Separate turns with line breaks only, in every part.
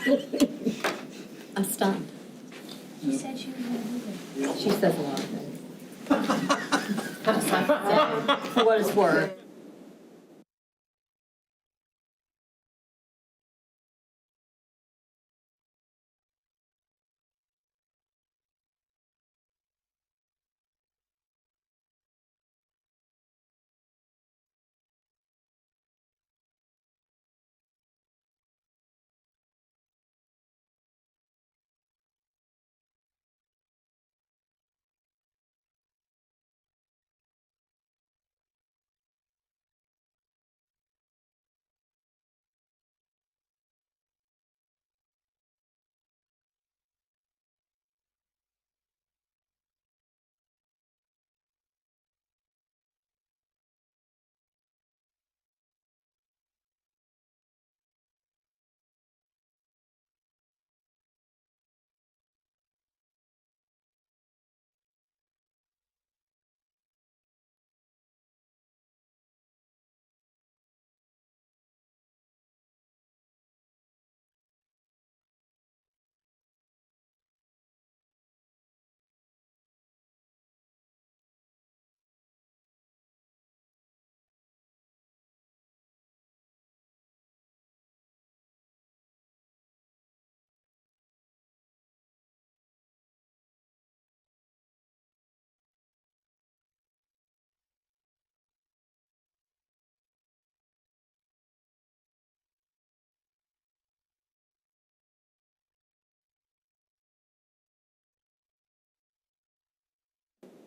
I'm stunned.
She said she was going to do it.
She says a lot of things. For what it's worth.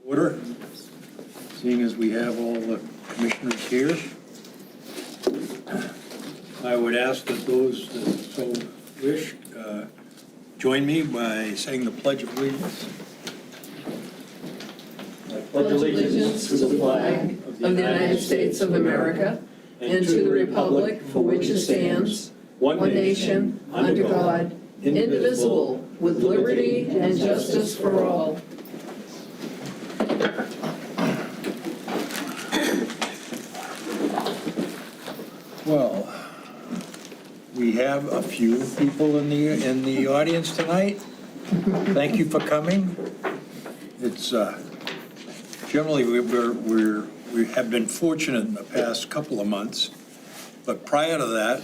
Order. Seeing as we have all the commissioners here, I would ask that those that so wish join me by saying the Pledge of Allegiance.
I pledge allegiance to the flag of the United States of America and to the republic for which it stands, one nation, under God, indivisible, with liberty and justice for all.
Well, we have a few people in the audience tonight. Thank you for coming. It's generally we have been fortunate in the past couple of months, but prior to that,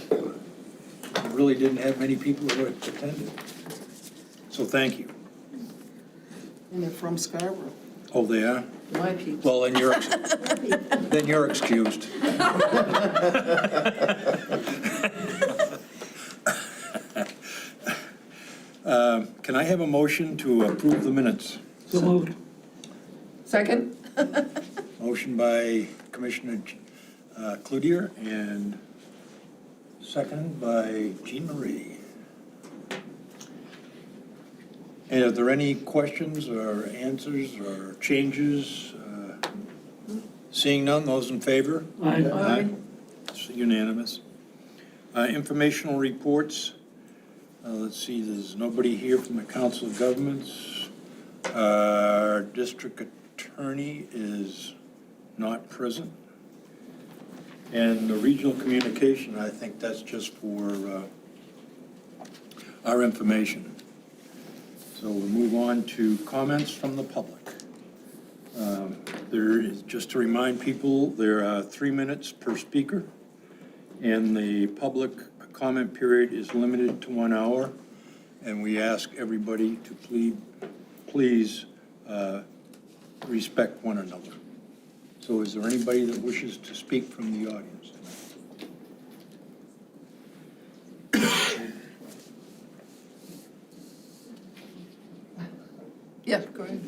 we really didn't have many people who had attended. So thank you.
And they're from Scarborough,
Oh, they are?
my people.
Well, then you're excused. Can I have a motion to approve the minutes?
So moved. Second?
Motion by Commissioner Cloutier and second by Jean Marie. And are there any questions or answers or changes? Seeing none, those in favor?
Aye.
It's unanimous. Informational reports. Let's see, there's nobody here from the Council of Governments. Our district attorney is not present. And the regional communication, I think that's just for our information. So we'll move on to comments from the public. There is, just to remind people, there are 3 minutes per speaker, and the public comment period is limited to 1 hour, and we ask everybody to please respect one another. So is there anybody that wishes to speak from the audience?
Yeah, go ahead.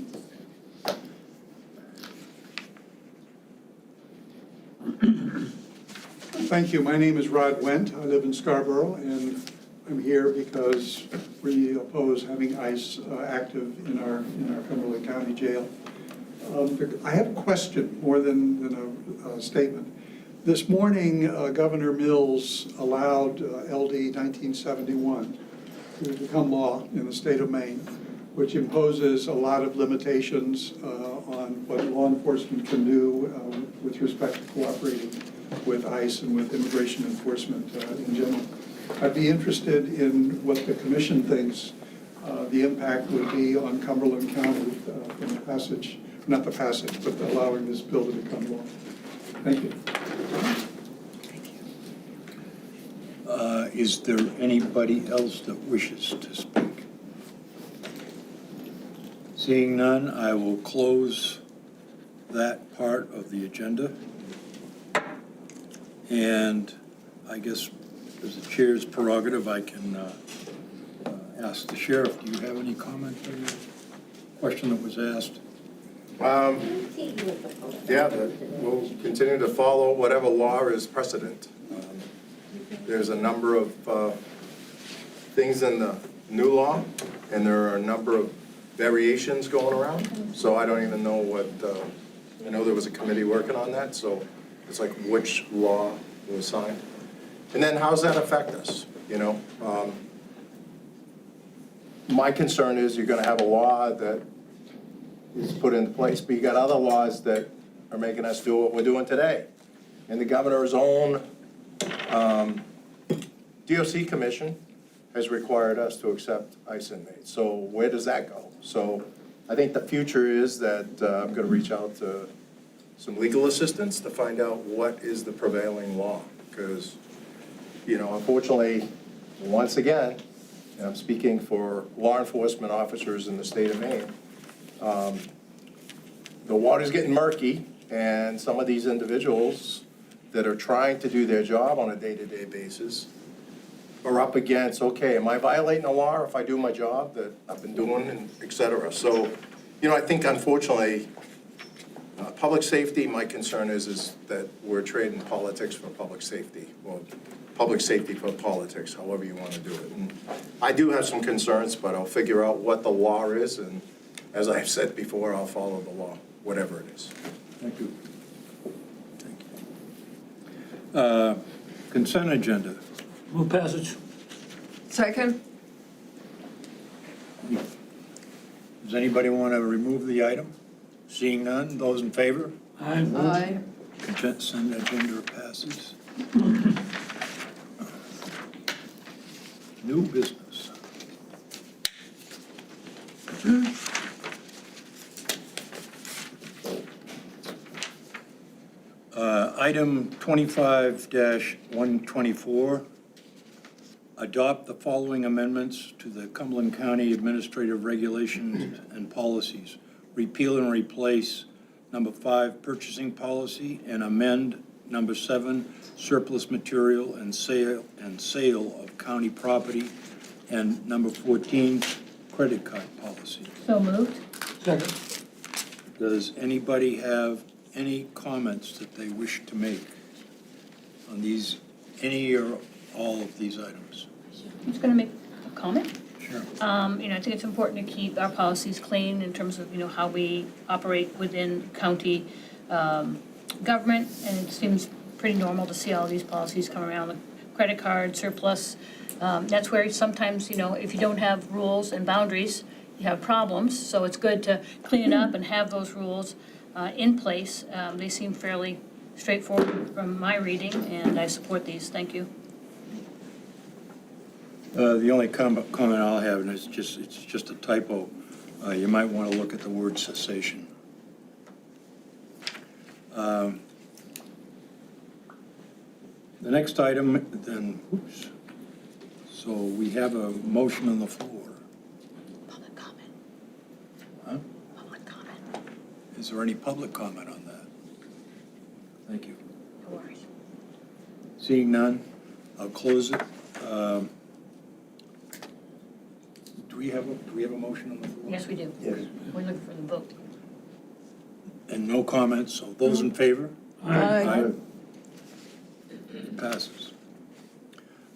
Thank you. My name is Rod Wendt. I live in Scarborough, and I'm here because we oppose having ICE active in our Cumberland County Jail. I have a question more than a statement. This morning, Governor Mills allowed LD 1971 to become law in the state of Maine, which imposes a lot of limitations on what law enforcement can do with respect to cooperating with ICE and with immigration enforcement in general. I'd be interested in what the commission thinks the impact would be on Cumberland County from the passage, not the passage, but allowing this bill to become law. Thank you.
Is there anybody else that wishes to speak? Seeing none, I will close that part of the agenda. And I guess as the chair's prerogative, I can ask the sheriff, do you have any comment on the question that was asked?
Yeah, we'll continue to follow whatever law is precedent. There's a number of things in the new law, and there are a number of variations going around, so I don't even know what, I know there was a committee working on that, so it's like which law was signed. And then how does that affect us, you know? My concern is you're gonna have a law that is put into place, but you got other laws that are making us do what we're doing today. And the governor's own DOC commission has required us to accept ICE inmates. So where does that go? So I think the future is that I'm gonna reach out to some legal assistance to find out what is the prevailing law. Because, you know, unfortunately, once again, and I'm speaking for law enforcement officers in the state of Maine, the water's getting murky, and some of these individuals that are trying to do their job on a day-to-day basis are up against, okay, am I violating the law if I do my job that I've been doing, and et cetera. So, you know, I think unfortunately, public safety, my concern is that we're trading politics for public safety, or public safety for politics, however you want to do it. And I do have some concerns, but I'll figure out what the law is, and as I've said before, I'll follow the law, whatever it is.
Thank you. Thank you. Consent agenda.
Move passage.
Second?
Does anybody want to remove the item? Seeing none, those in favor?
Aye.
Aye.
Consent agenda passes. New business. Item 25-124, adopt the following amendments to the Cumberland County Administrative Regulations and Policies. Repeal and replace number 5, purchasing policy, and amend number 7, surplus material and sale of county property, and number 14, credit card policy.
So moved.
Second.
Does anybody have any comments that they wish to make on these, any or all of these items?
I'm just going to make a comment.
Sure.
You know, I think it's important to keep our policies clean in terms of, you know, how we operate within county government, and it seems pretty normal to see all these policies come around, the credit card, surplus. That's where sometimes, you know, if you don't have rules and boundaries, you have problems, so it's good to clean it up and have those rules in place. They seem fairly straightforward from my reading, and I support these. Thank you.
The only comment I'll have, and it's just a typo, you might want to look at the word cessation. The next item, then, oops. So we have a motion on the floor.
Public comment.
Huh?
Public comment.
Is there any public comment on that? Thank you.
No worries.
Seeing none, I'll close it. Do we have a motion on the floor?
Yes, we do.
Yes.
We're looking for the vote.
And no comments, so those in favor?
Aye.
Passes.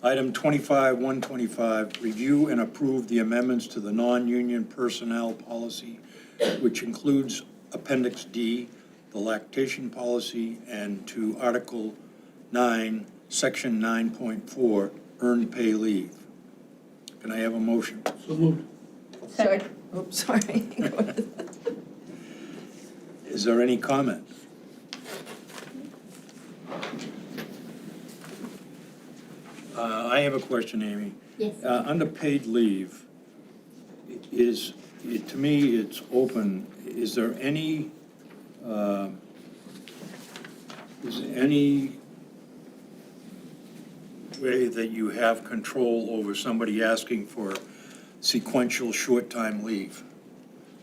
Item 25-125, review and approve the amendments to the non-union personnel policy, which includes Appendix D, the lactation policy, and to Article 9, Section 9.4, earned pay leave. Can I have a motion?
So moved.
Second. Oops, sorry.
Is there any comment? I have a question, Amy.
Yes.
Under paid leave, to me, it's open. Is there any way that you have control over somebody asking for sequential short-time leave?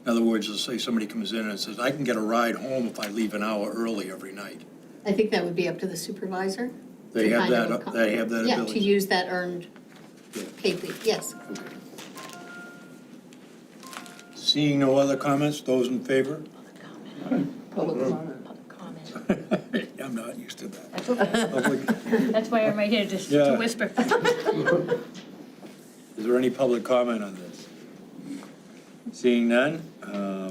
In other words, let's say somebody comes in and says, I can get a ride home if I leave an hour early every night.
I think that would be up to the supervisor.
They
to
have
kind of
that, they have that
Yeah,
ability?
to use that earned
Yeah.
paid leave, yes.
Seeing no other comments, those in favor?
Public comment.
Public comment.
Public comment.
I'm not used to that.
That's okay.
Public-
That's why I'm right here, just
Yeah.
to whisper.
Is there any public comment on this? Seeing none,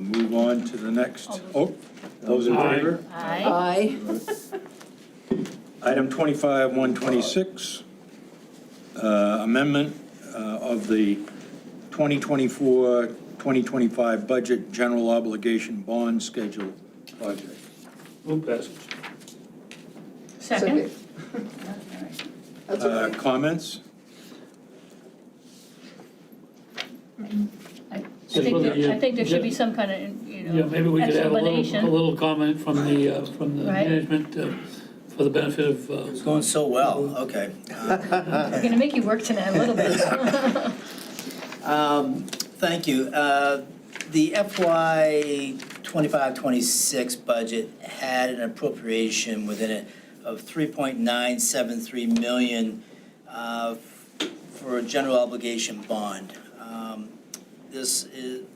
move on to the next. Oh, those in favor?
Aye.
Aye.
Item 25-126, amendment of the 2024-2025 budget general obligation bond schedule project.
Move passage.
Second?
That's okay.
Comments?
I think there should be some kind of,
Yeah, maybe we could have a
explanation.
little comment from the
Right.
management for the benefit of,
It's going so well, okay.
We're gonna make you work tonight a little bit.
Thank you. The FY 25-26 budget had an appropriation within it of $3.973 million for a general obligation bond.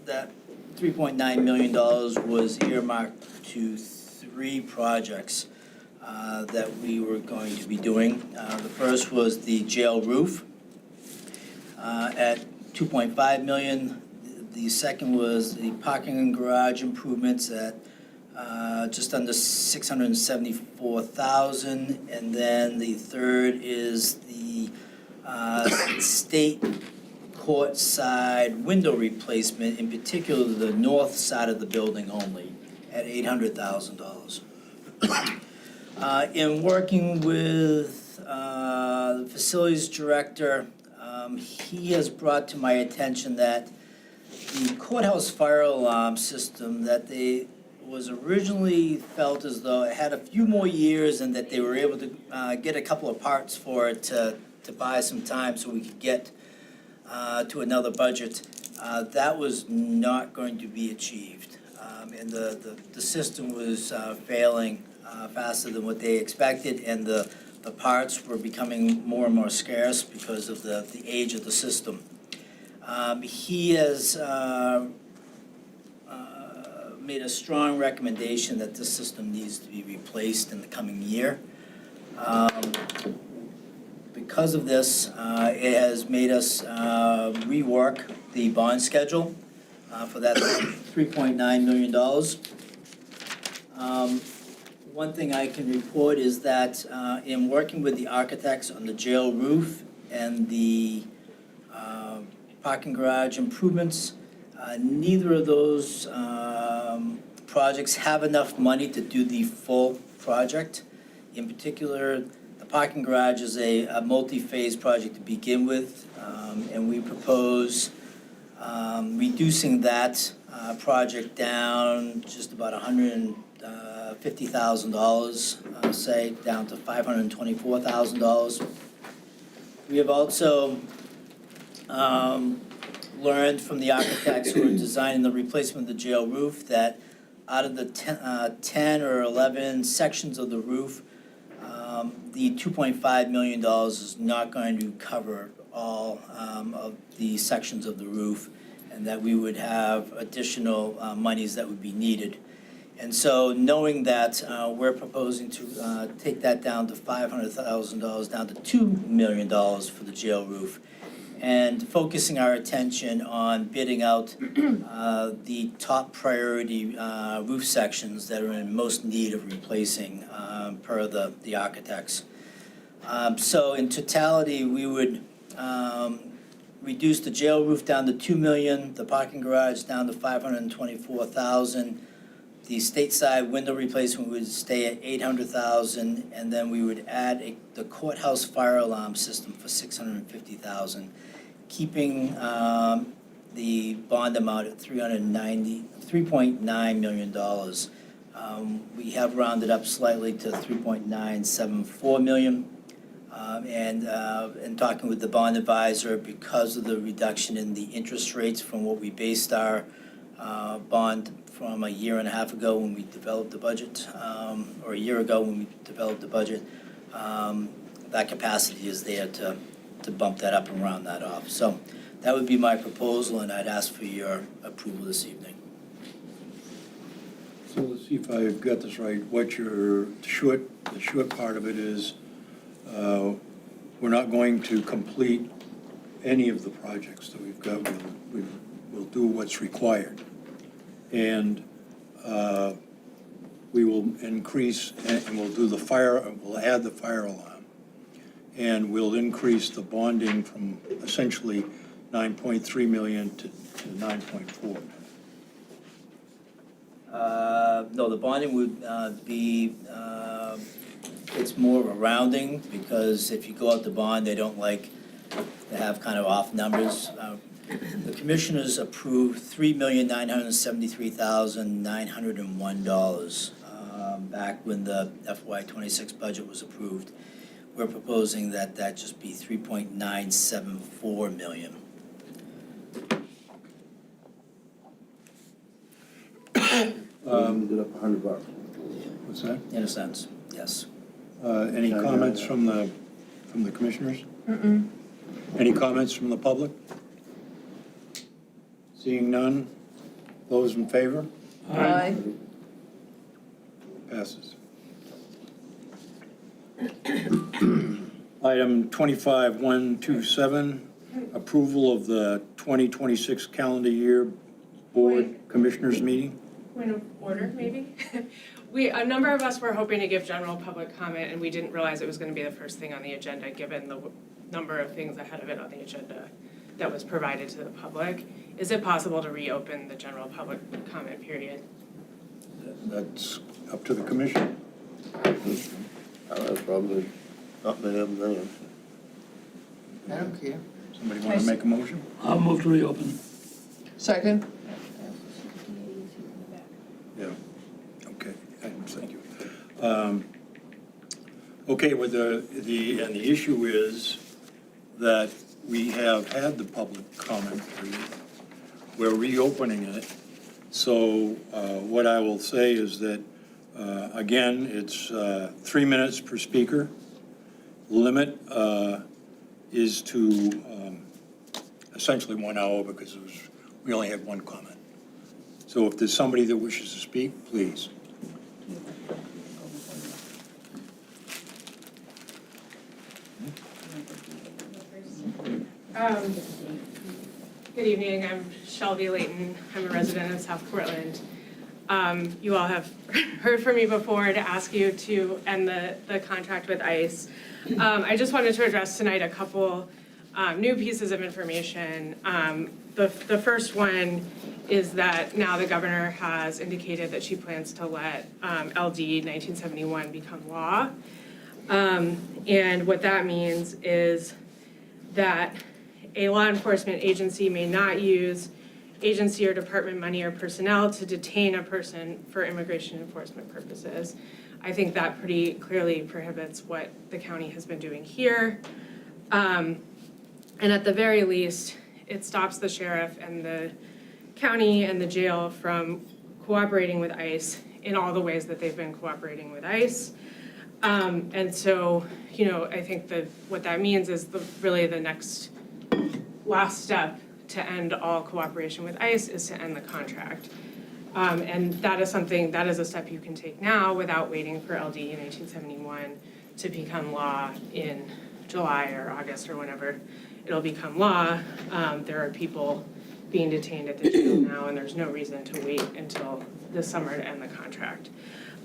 That $3.9 million was earmarked to 3 projects that we were going to be doing. The first was the jail roof at $2.5 million. The second was the parking and garage improvements at just under $674,000. And then the third is the state court side window replacement, in particular the north side of the building only, at $800,000. In working with the facilities director, he has brought to my attention that the courthouse fire alarm system that they was originally felt as though it had a few more years and that they were able to get a couple of parts for it to buy some time so we could get to another budget. That was not going to be achieved. And the system was failing faster than what they expected, and the parts were becoming more and more scarce because of the age of the system. He has made a strong recommendation that this system needs to be replaced in the coming year. Because of this, it has made us rework the bond schedule for that $3.9 million. One thing I can report is that in working with the architects on the jail roof and the parking garage improvements, neither of those projects have enough money to do the full project. In particular, the parking garage is a multi-phase project to begin with, and we propose reducing that project down just about $150,000, say, down to $524,000. We have also learned from the architects who are designing the replacement of the jail roof that out of the 10 or 11 sections of the roof, the $2.5 million is not going to cover all of the sections of the roof, and that we would have additional monies that would be needed. And so knowing that, we're proposing to take that down to $500,000, down to $2 million for the jail roof, and focusing our attention on bidding out the top priority roof sections that are in most need of replacing per the architects. So in totality, we would reduce the jail roof down to $2 million, the parking garage down to $524,000, The stateside window replacement would stay at $800,000, and then we would add the courthouse fire alarm system for $650,000, keeping the bond amount at $3.9 million. We have rounded up slightly to $3.974 million. And talking with the bond advisor, because of the reduction in the interest rates from what we based our bond from a year and a half ago when we developed the budget, or a year ago when we developed the budget, that capacity is there to bump that up and round that off. So that would be my proposal, and I'd ask for your approval this evening.
So let's see if I've got this right. What the short part of it is, we're not going to complete any of the projects that we've got. We'll do what's required. And we will increase, and we'll do we'll add the fire alarm. And we'll increase the bonding from essentially 9.3 million to 9.4.
No, the bonding would be, it's more of a rounding, because if you go out to bond, they don't like to have kind of off numbers. The commissioners approved $3,973,901 back when the FY26 budget was approved. We're proposing that just be $3.974 million.
Ended up $100.
What's that?
In a sense, yes.
Any comments from the commissioners? Any comments from the public? Seeing none, those in favor?
Aye.
Passes. Item 25127, approval of the 2026 calendar year Board Commissioners meeting.
Point of order, maybe? A number of us were hoping to give general public comment, and we didn't realize it was going to be the first thing on the agenda, given the number of things ahead of it on the agenda that was provided to the public. Is it possible to reopen the general public comment period?
That's up to the commission.
That's probably not many of them there.
I don't care.
Somebody want to make a motion?
I'll move to reopen.
Second?
Yeah, okay, thank you. Okay, with and the issue is that we have had the public comment period. We're reopening it. So what I will say is that, again, it's 3 minutes per speaker. Limit is to essentially 1 hour, because we only had one comment. So if there's somebody that wishes to speak, please.
Good evening, I'm Shelby Layton. I'm a resident of South Portland. You all have heard from me before to ask you to end the contract with ICE. I just wanted to address tonight a couple new pieces of information. The first one is that now the governor has indicated that she plans to let LD 1971 become law. And what that means is that a law enforcement agency may not use agency or department money or personnel to detain a person for immigration enforcement purposes. I think that pretty clearly prohibits what the county has been doing here. And at the very least, it stops the sheriff and the county and the jail from cooperating with ICE in all the ways that they've been cooperating with ICE. And so, I think that what that means is really the next last step to end all cooperation with ICE is to end the contract. And that is a step you can take now without waiting for LD in 1971 to become law in July or August or whenever it'll become law. There are people being detained at the jail now, and there's no reason to wait until this summer to end the contract.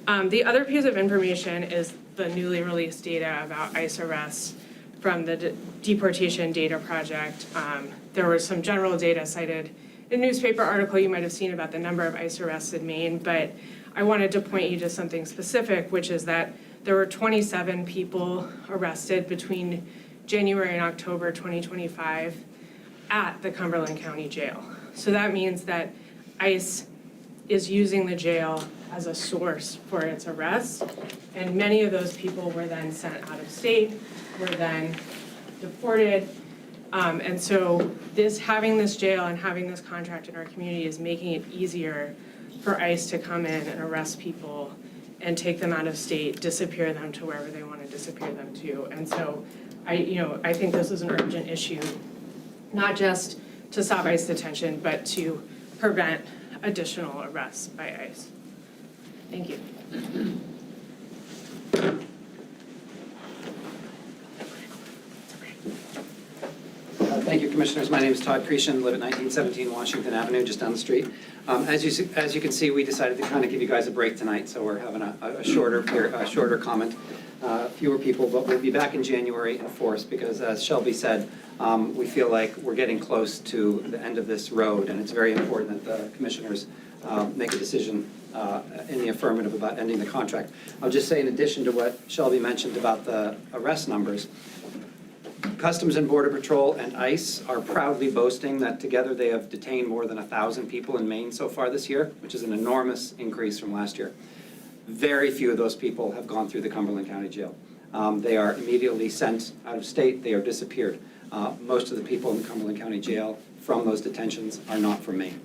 The other piece of information is the newly released data about ICE arrests from the Deportation Data Project. There was some general data cited in a newspaper article you might have seen about the number of ICE arrests in Maine, but I wanted to point you to something specific, which is that there were 27 people arrested between January and October 2025 at the Cumberland County Jail. So that means that ICE is using the jail as a source for its arrests, and many of those people were then sent out of state, were then deported. And so having this jail and having this contract in our community is making it easier for ICE to come in and arrest people and take them out of state, disappear them to wherever they want to disappear them to. And so I think this is an urgent issue, not just to stop ICE detention, but to prevent additional arrests by ICE. Thank you.
Thank you, Commissioners. My name is Todd Cretion, live at 1917 Washington Avenue, just down the street. As you can see, we decided to kind of give you guys a break tonight, so we're having a shorter comment. Fewer people, but we'll be back in January in force because, as Shelby said, we feel like we're getting close to the end of this road, and it's very important that the Commissioners make a decision in the affirmative about ending the contract. I'll just say, in addition to what Shelby mentioned about the arrest numbers, Customs and Border Patrol and ICE are proudly boasting that together they have detained more than 1,000 people in Maine so far this year, which is an enormous increase from last year. Very few of those people have gone through the Cumberland County Jail. They are immediately sent out of state, they are disappeared. Most of the people in the Cumberland County Jail from those detentions are not from Maine.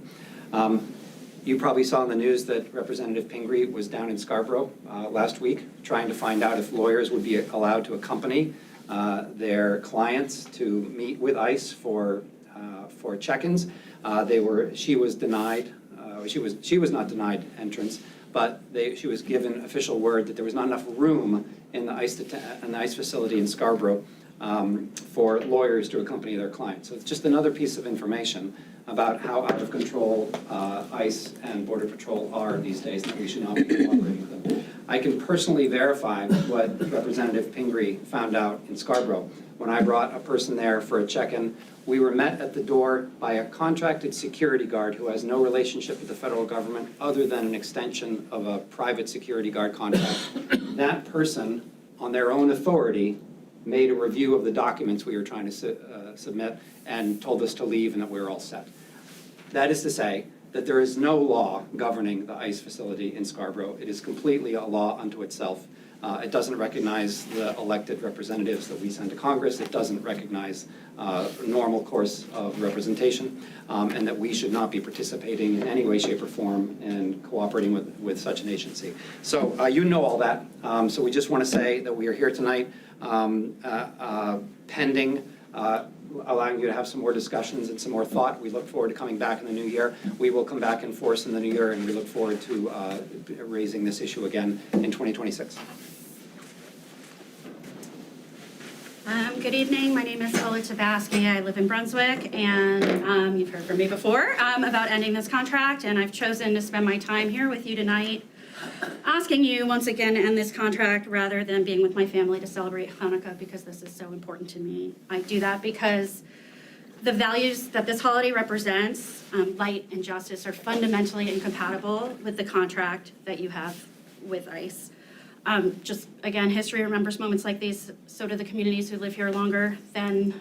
You probably saw in the news that Representative Pingree was down in Scarborough last week trying to find out if lawyers would be allowed to accompany their clients to meet with ICE for check-ins. She was denied. She was not denied entrance, but she was given official word that there was not enough room in the ICE facility in Scarborough for lawyers to accompany their clients. So it's just another piece of information about how out of control ICE and Border Patrol are these days, that we should not be cooperating with them. I can personally verify what Representative Pingree found out in Scarborough. When I brought a person there for a check-in, we were met at the door by a contracted security guard who has no relationship with the federal government other than an extension of a private security guard contract. That person, on their own authority, made a review of the documents we were trying to submit and told us to leave and that we were all set. That is to say that there is no law governing the ICE facility in Scarborough. It is completely a law unto itself. It doesn't recognize the elected representatives that we send to Congress. It doesn't recognize normal course of representation, and that we should not be participating in any way, shape, or form in cooperating with such an agency. So you know all that. So we just want to say that we are here tonight pending allowing you to have some more discussions and some more thought. We look forward to coming back in the new year. We will come back in force in the new year, and we look forward to raising this issue again in 2026.
Good evening. My name is Paula Tabaski. I live in Brunswick, and you've heard from me before about ending this contract, and I've chosen to spend my time here with you tonight asking you once again to end this contract rather than being with my family to celebrate Hanukkah, because this is so important to me. I do that because the values that this holiday represents, light and justice, are fundamentally incompatible with the contract that you have with ICE. Just again, history remembers moments like these. So do the communities who live here longer than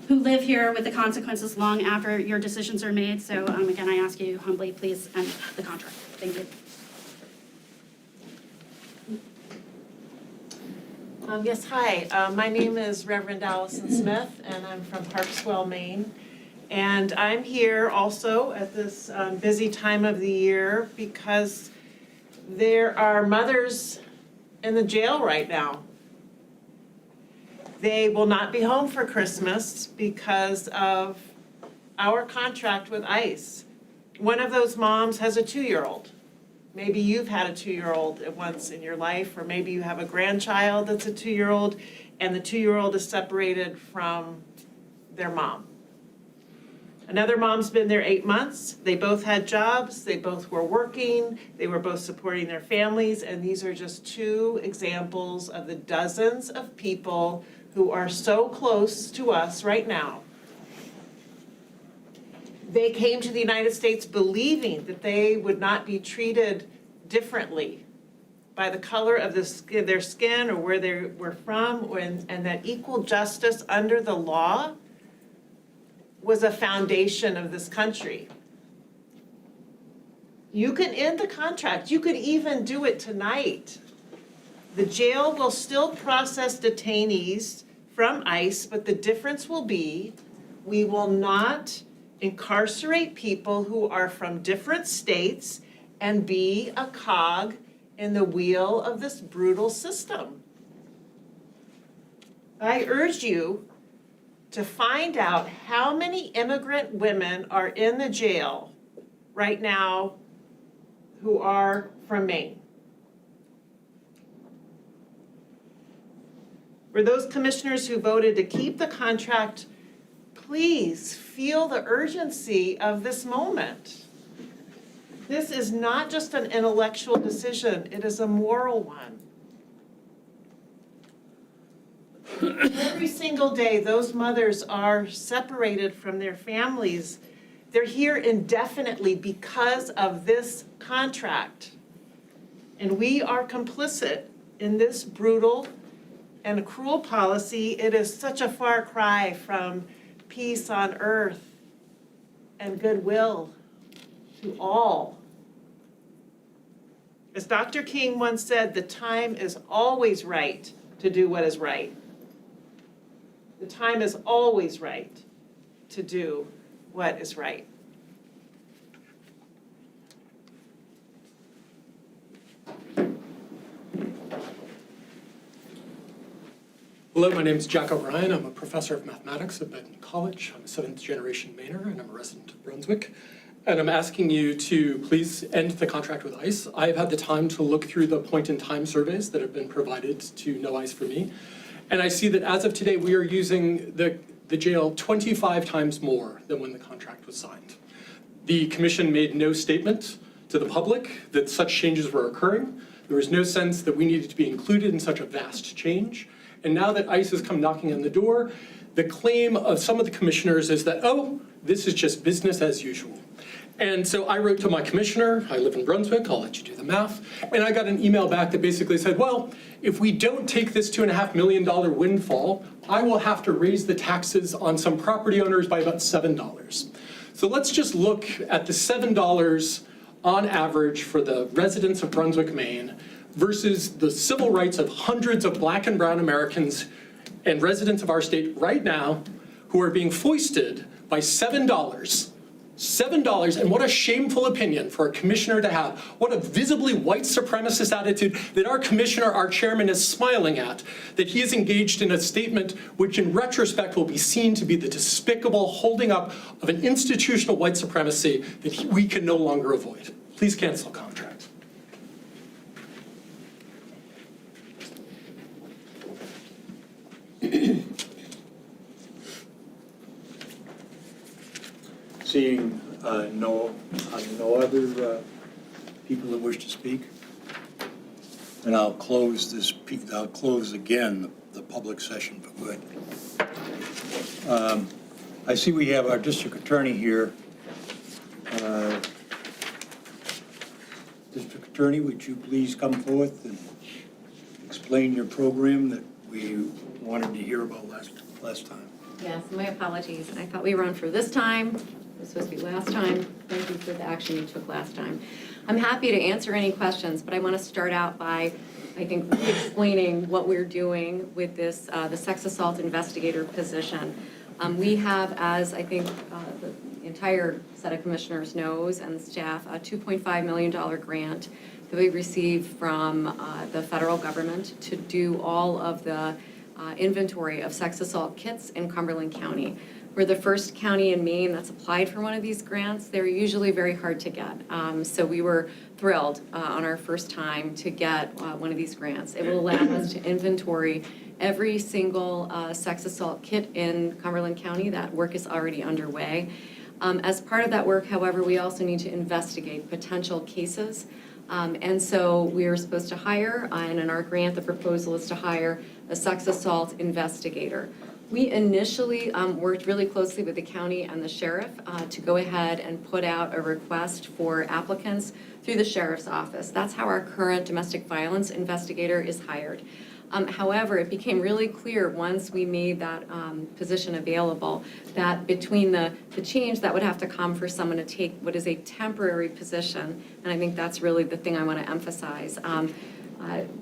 who live here with the consequences long after your decisions are made. So again, I ask you humbly, please end the contract. Thank you.
Yes, hi. My name is Reverend Allison Smith, and I'm from Harpswell, Maine. And I'm here also at this busy time of the year because there are mothers in the jail right now. They will not be home for Christmas because of our contract with ICE. One of those moms has a 2-year-old. Maybe you've had a 2-year-old at once in your life, or maybe you have a grandchild that's a 2-year-old, and the 2-year-old is separated from their mom. Another mom's been there 8 months. They both had jobs, they both were working, they were both supporting their families, and these are just 2 examples of the dozens of people who are so close to us right now. They came to the United States believing that they would not be treated differently by the color of their skin or where they were from, and that equal justice under the law was a foundation of this country. You can end the contract. You could even do it tonight. The jail will still process detainees from ICE, but the difference will be we will not incarcerate people who are from different states and be a cog in the wheel of this brutal system. I urge you to find out how many immigrant women are in the jail right now who are from Maine. For those commissioners who voted to keep the contract, please feel the urgency of this moment. This is not just an intellectual decision, it is a moral one. Every single day, those mothers are separated from their families. They're here indefinitely because of this contract. And we are complicit in this brutal and cruel policy. It is such a far cry from peace on earth and goodwill to all. As Dr. King once said, the time is always right to do what is right. The time is always right to do what is right.
Hello, my name is Jack O'Brien. I'm a professor of mathematics at Benton College. I'm a seventh-generation Mainer, and I'm a resident of Brunswick. And I'm asking you to please end the contract with ICE. I've had the time to look through the point-in-time surveys that have been provided to No ICE for Me. And I see that as of today, we are using the jail 25 times more than when the contract was signed. The commission made no statement to the public that such changes were occurring. There was no sense that we needed to be included in such a vast change. And now that ICE has come knocking on the door, the claim of some of the commissioners is that, oh, this is just business as usual. And so I wrote to my commissioner, I live in Brunswick, I'll let you do the math, and I got an email back that basically said, well, if we don't take this $2.5 million windfall, I will have to raise the taxes on some property owners by about $7. So let's just look at the $7 on average for the residents of Brunswick, Maine, versus the civil rights of hundreds of Black and brown Americans and residents of our state right now who are being foisted by $7. $7, and what a shameful opinion for a commissioner to have. What a visibly white supremacist attitude that our commissioner, our chairman, is smiling at, that he is engaged in a statement which in retrospect will be seen to be the despicable holding up of an institutional white supremacy that we can no longer avoid. Please cancel contract.
Seeing no other people that wish to speak, and I'll close again the public session for good. I see we have our district attorney here. District Attorney, would you please come forth and explain your program that we wanted to hear about last time?
Yes, my apologies. I thought we were on for this time. It was supposed to be last time. Thank you for the action you took last time. I'm happy to answer any questions, but I want to start out by, I think, explaining what we're doing with this, the sex assault investigator position. We have, as I think the entire set of commissioners knows and the staff, a $2.5 million grant that we received from the federal government to do all of the inventory of sex assault kits in Cumberland County. We're the first county in Maine that's applied for one of these grants. They're usually very hard to get. So we were thrilled on our first time to get one of these grants. It will allow us to inventory every single sex assault kit in Cumberland County. That work is already underway. As part of that work, however, we also need to investigate potential cases. And so we are supposed to hire, and in our grant, the proposal is to hire a sex assault investigator. We initially worked really closely with the county and the sheriff to go ahead and put out a request for applicants through the sheriff's office. That's how our current domestic violence investigator is hired. However, it became really clear once we made that position available that between the change that would have to come for someone to take what is a temporary position, and I think that's really the thing I want to emphasize,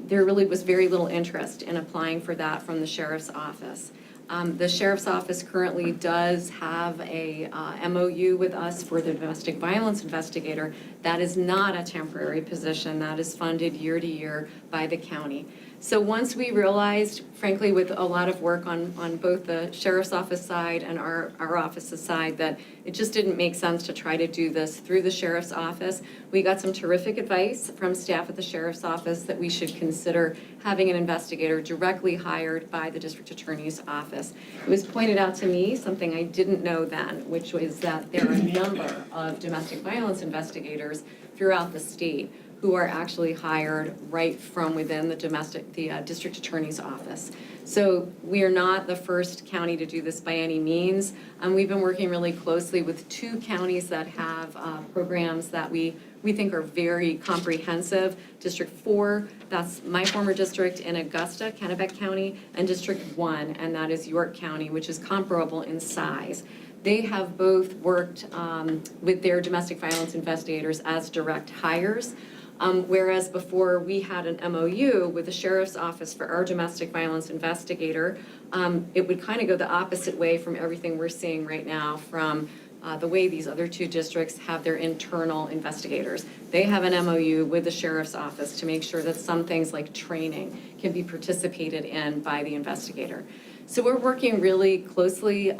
there really was very little interest in applying for that from the sheriff's office. The sheriff's office currently does have a MOU with us for the domestic violence investigator. That is not a temporary position. That is funded year to year by the county. So once we realized, frankly, with a lot of work on both the sheriff's office side and our office's side, that it just didn't make sense to try to do this through the sheriff's office, we got some terrific advice from staff at the sheriff's office that we should consider having an investigator directly hired by the district attorney's office. It was pointed out to me, something I didn't know then, which was that there are a number of domestic violence investigators throughout the state who are actually hired right from within the district attorney's office. So we are not the first county to do this by any means. We've been working really closely with 2 counties that have programs that we think are very comprehensive. District 4, that's my former district in Augusta, Kennebec County, and District 1, and that is York County, which is comparable in size. They have both worked with their domestic violence investigators as direct hires. Whereas before we had an MOU with the sheriff's office for our domestic violence investigator, it would kind of go the opposite way from everything we're seeing right now from the way these other 2 districts have their internal investigators. They have an MOU with the sheriff's office to make sure that some things like training can be participated in by the investigator. So we're working really closely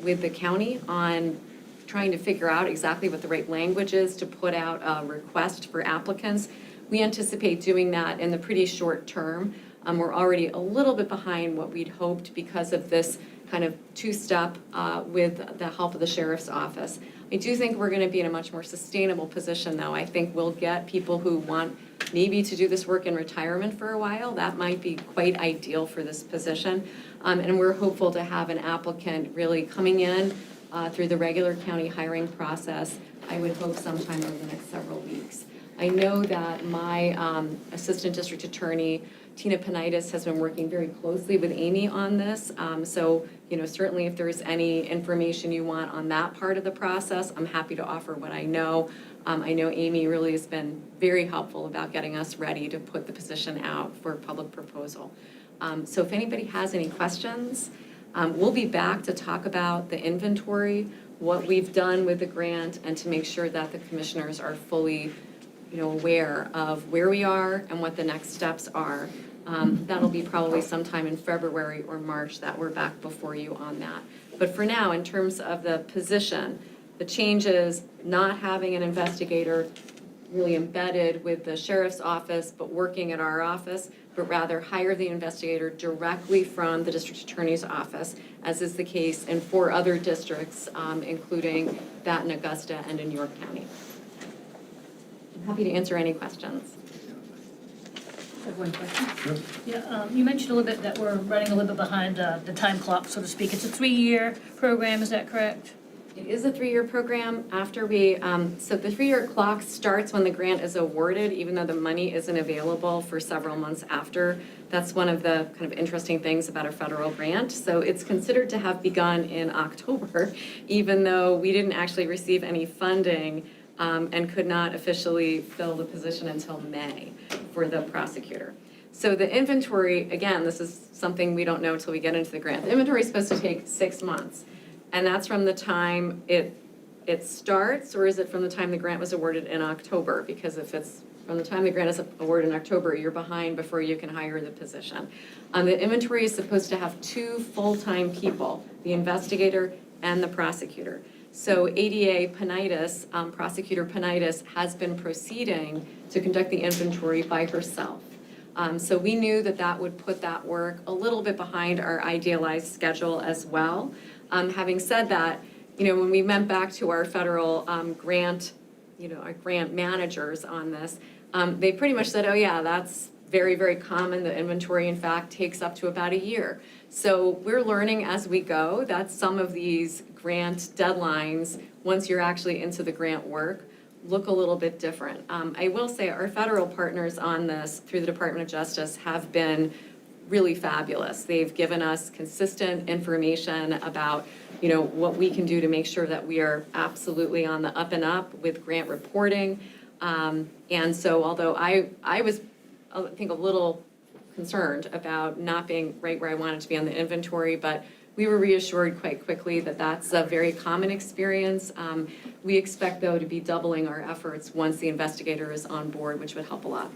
with the county on trying to figure out exactly what the right language is to put out a request for applicants. We anticipate doing that in the pretty short term. We're already a little bit behind what we'd hoped because of this kind of 2-step with the help of the sheriff's office. I do think we're going to be in a much more sustainable position, though. I think we'll get people who want maybe to do this work in retirement for a while. That might be quite ideal for this position. And we're hopeful to have an applicant really coming in through the regular county hiring process, I would hope sometime over the next several weeks. I know that my assistant district attorney, Tina Panitis, has been working very closely with Amy on this. So, certainly if there's any information you want on that part of the process, I'm happy to offer what I know. I know Amy really has been very helpful about getting us ready to put the position out for public proposal. So if anybody has any questions, we'll be back to talk about the inventory, what we've done with the grant, and to make sure that the commissioners are fully, aware of where we are and what the next steps are. That'll be probably sometime in February or March that we're back before you on that. But for now, in terms of the position, the change is not having an investigator really embedded with the sheriff's office, but working at our office, but rather hire the investigator directly from the district attorney's office, as is the case in 4 other districts, including that in Augusta and in York County. I'm happy to answer any questions.
I have one question. Yeah, you mentioned a little bit that we're running a little bit behind the time clock, so to speak. It's a 3-year program, is that correct?
It is a 3-year program. After we, so the 3-year clock starts when the grant is awarded, even though the money isn't available for several months after. That's one of the kind of interesting things about a federal grant. So it's considered to have begun in October, even though we didn't actually receive any funding and could not officially fill the position until May for the prosecutor. So the inventory, again, this is something we don't know until we get into the grant. The inventory is supposed to take 6 months. And that's from the time it starts, or is it from the time the grant was awarded in October? Because if it's from the time the grant is awarded in October, you're behind before you can hire the position. The inventory is supposed to have 2 full-time people, the investigator and the prosecutor. So ADA Panitis, Prosecutor Panitis, has been proceeding to conduct the inventory by herself. So we knew that that would put that work a little bit behind our idealized schedule as well. Having said that, when we went back to our federal grant, our grant managers on this, they pretty much said, oh yeah, that's very, very common. The inventory, in fact, takes up to about a year. So we're learning as we go that some of these grant deadlines, once you're actually into the grant work, look a little bit different. I will say our federal partners on this through the Department of Justice have been really fabulous. They've given us consistent information about, what we can do to make sure that we are absolutely on the up and up with grant reporting. And so although I was, I think, a little concerned about not being right where I wanted to be on the inventory, but we were reassured quite quickly that that's a very common experience. We expect, though, to be doubling our efforts once the investigator is on board, which would help a lot.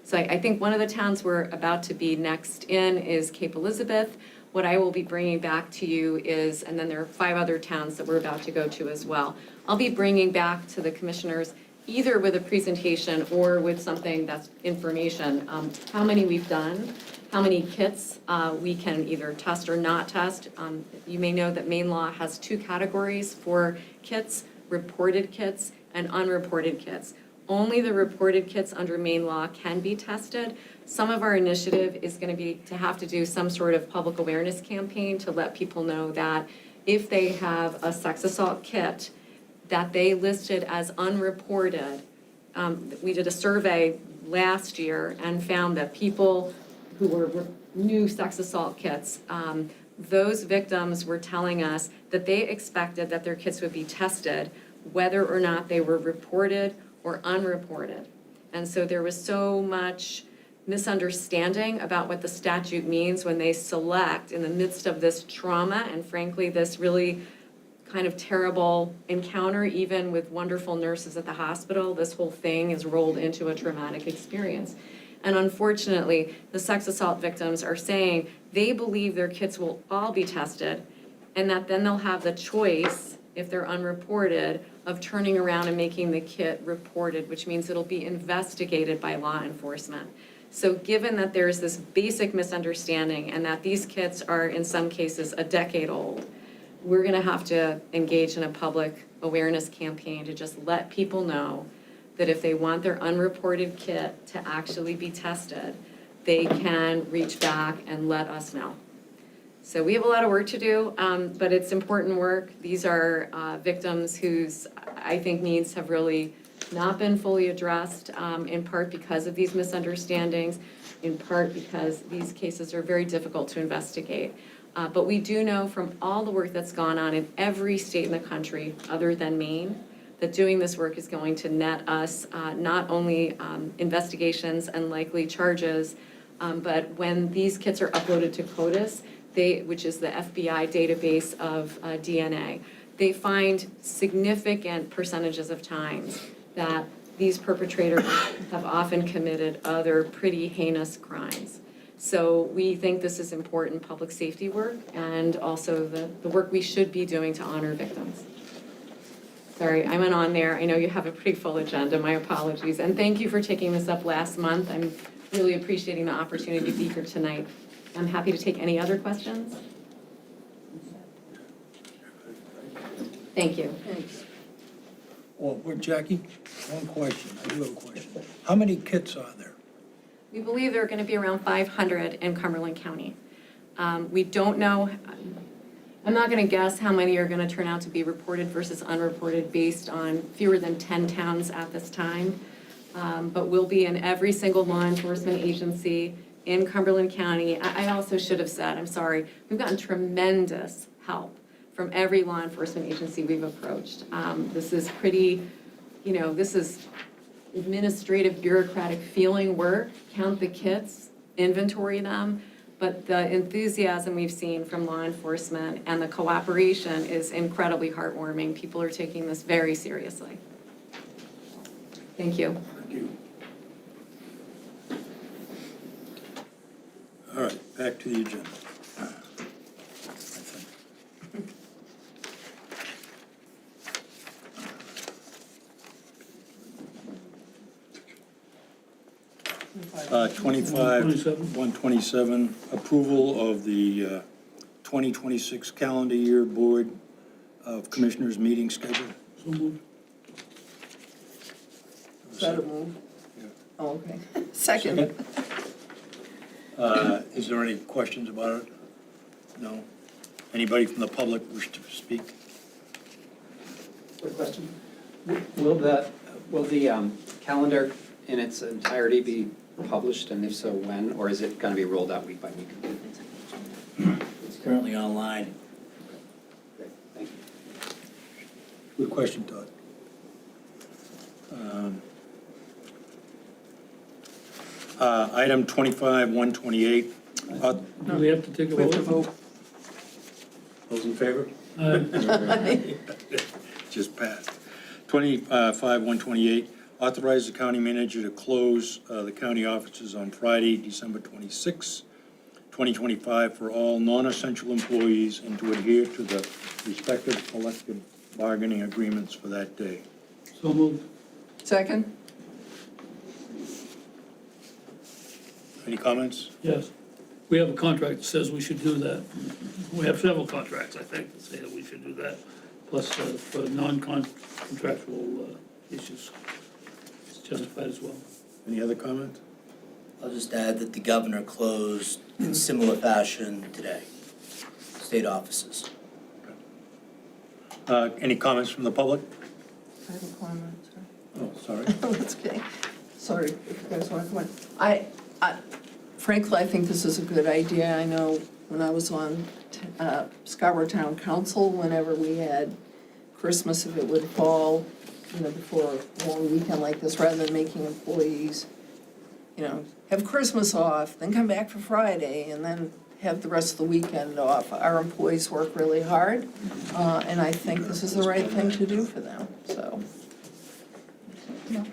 So I think one of the towns we're about to be next in is Cape Elizabeth. What I will be bringing back to you is, and then there are 5 other towns that we're about to go to as well. I'll be bringing back to the commissioners either with a presentation or with something that's information, how many we've done, how many kits we can either test or not test. You may know that Maine law has 2 categories for kits, reported kits and unreported kits. Only the reported kits under Maine law can be tested. Some of our initiative is going to be to have to do some sort of public awareness campaign to let people know that if they have a sex assault kit that they listed as unreported. We did a survey last year and found that people who were new sex assault kits, those victims were telling us that they expected that their kits would be tested whether or not they were reported or unreported. And so there was so much misunderstanding about what the statute means when they select in the midst of this trauma and frankly this really kind of terrible encounter, even with wonderful nurses at the hospital, this whole thing is rolled into a traumatic experience. And unfortunately, the sex assault victims are saying they believe their kits will all be tested and that then they'll have the choice, if they're unreported, of turning around and making the kit reported, which means it'll be investigated by law enforcement. So given that there's this basic misunderstanding and that these kits are in some cases a decade old, we're gonna have to engage in a public awareness campaign to just let people know that if they want their unreported kit to actually be tested, they can reach back and let us know. So we have a lot of work to do, but it's important work. These are victims whose, I think, needs have really not been fully addressed, in part because of these misunderstandings, in part because these cases are very difficult to investigate. But we do know from all the work that's gone on in every state in the country other than Maine, that doing this work is going to net us not only investigations and likely charges, but when these kits are uploaded to CODIS, which is the FBI database of DNA, they find significant percentages of times that these perpetrators have often committed other pretty heinous crimes. So we think this is important public safety work and also the work we should be doing to honor victims. Sorry, I went on there. I know you have a pretty full agenda, my apologies. And thank you for taking this up last month. I'm really appreciating the opportunity to be here tonight. I'm happy to take any other questions. Thank you.
Thanks.
Well, Jackie, one question. I do have a question. How many kits are there?
We believe there are going to be around 500 in Cumberland County. We don't know, I'm not going to guess how many are going to turn out to be reported versus unreported based on fewer than 10 towns at this time. But we'll be in every single law enforcement agency in Cumberland County. I also should have said, I'm sorry, we've gotten tremendous help from every law enforcement agency we've approached. This is pretty, this is administrative, bureaucratic feeling work, count the kits, inventory them, but the enthusiasm we've seen from law enforcement and the cooperation is incredibly heartwarming. People are taking this very seriously. Thank you.
Thank you. All right, back to the agenda. I think. 127, approval of the 2026 calendar year Board of Commissioners meeting schedule.
So moved.
Is that a move?
Yeah.
Oh, okay. Second.
Is there any questions about it? No? Anybody from the public wish to speak?
Quick question. Will the calendar in its entirety be published, and if so, when? Or is it going to be rolled out week by week?
It's currently online.
Great, thank you.
Good question, Todd. Item 25-128.
Do we have to take a
We have to
vote?
vote.
Those in favor?
Aye.
Just passed. 25-128, authorize the county manager to close the county offices on Friday, December 26, 2025, for all non-essential employees and to adhere to the respective collective bargaining agreements for that day.
So moved.
Second?
Any comments?
Yes. We have a contract that says we should do that. We have several contracts, I think, that say that we should do that, plus for non-contractual issues. It's justified as well.
Any other comments?
I'll just add that the governor closed in similar fashion today, state offices.
Any comments from the public?
I have a comment, sorry.
Oh, sorry.
That's okay. Sorry if you guys want to come on. Frankly, I think this is a good idea. I know when I was on Scarborough Town Council, whenever we had Christmas, if it would fall, before a long weekend like this, rather than making employees, have Christmas off, then come back for Friday, and then have the rest of the weekend off. Our employees work really hard, and I think this is the right thing to do for them, so.
No.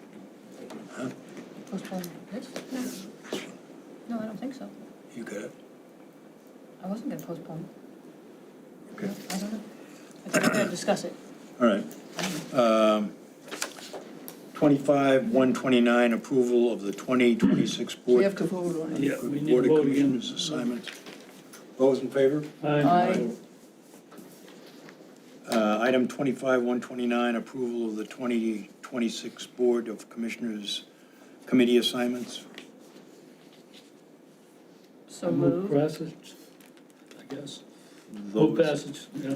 Postpone this? No, I don't think so.
You got it.
I wasn't gonna postpone.
Okay.
No, I don't know. I think we're gonna discuss it.
All right. 25-129, approval of the 2026
We
board.
have to vote on it.
Yeah, we need to
Board of
vote again.
Commissioners assignments. Those in favor?
Aye.
Item 25-129, approval of the 2026 Board of Commissioners committee assignments.
So
Move
moved.
passage, I guess. Move
Those
passage, yeah.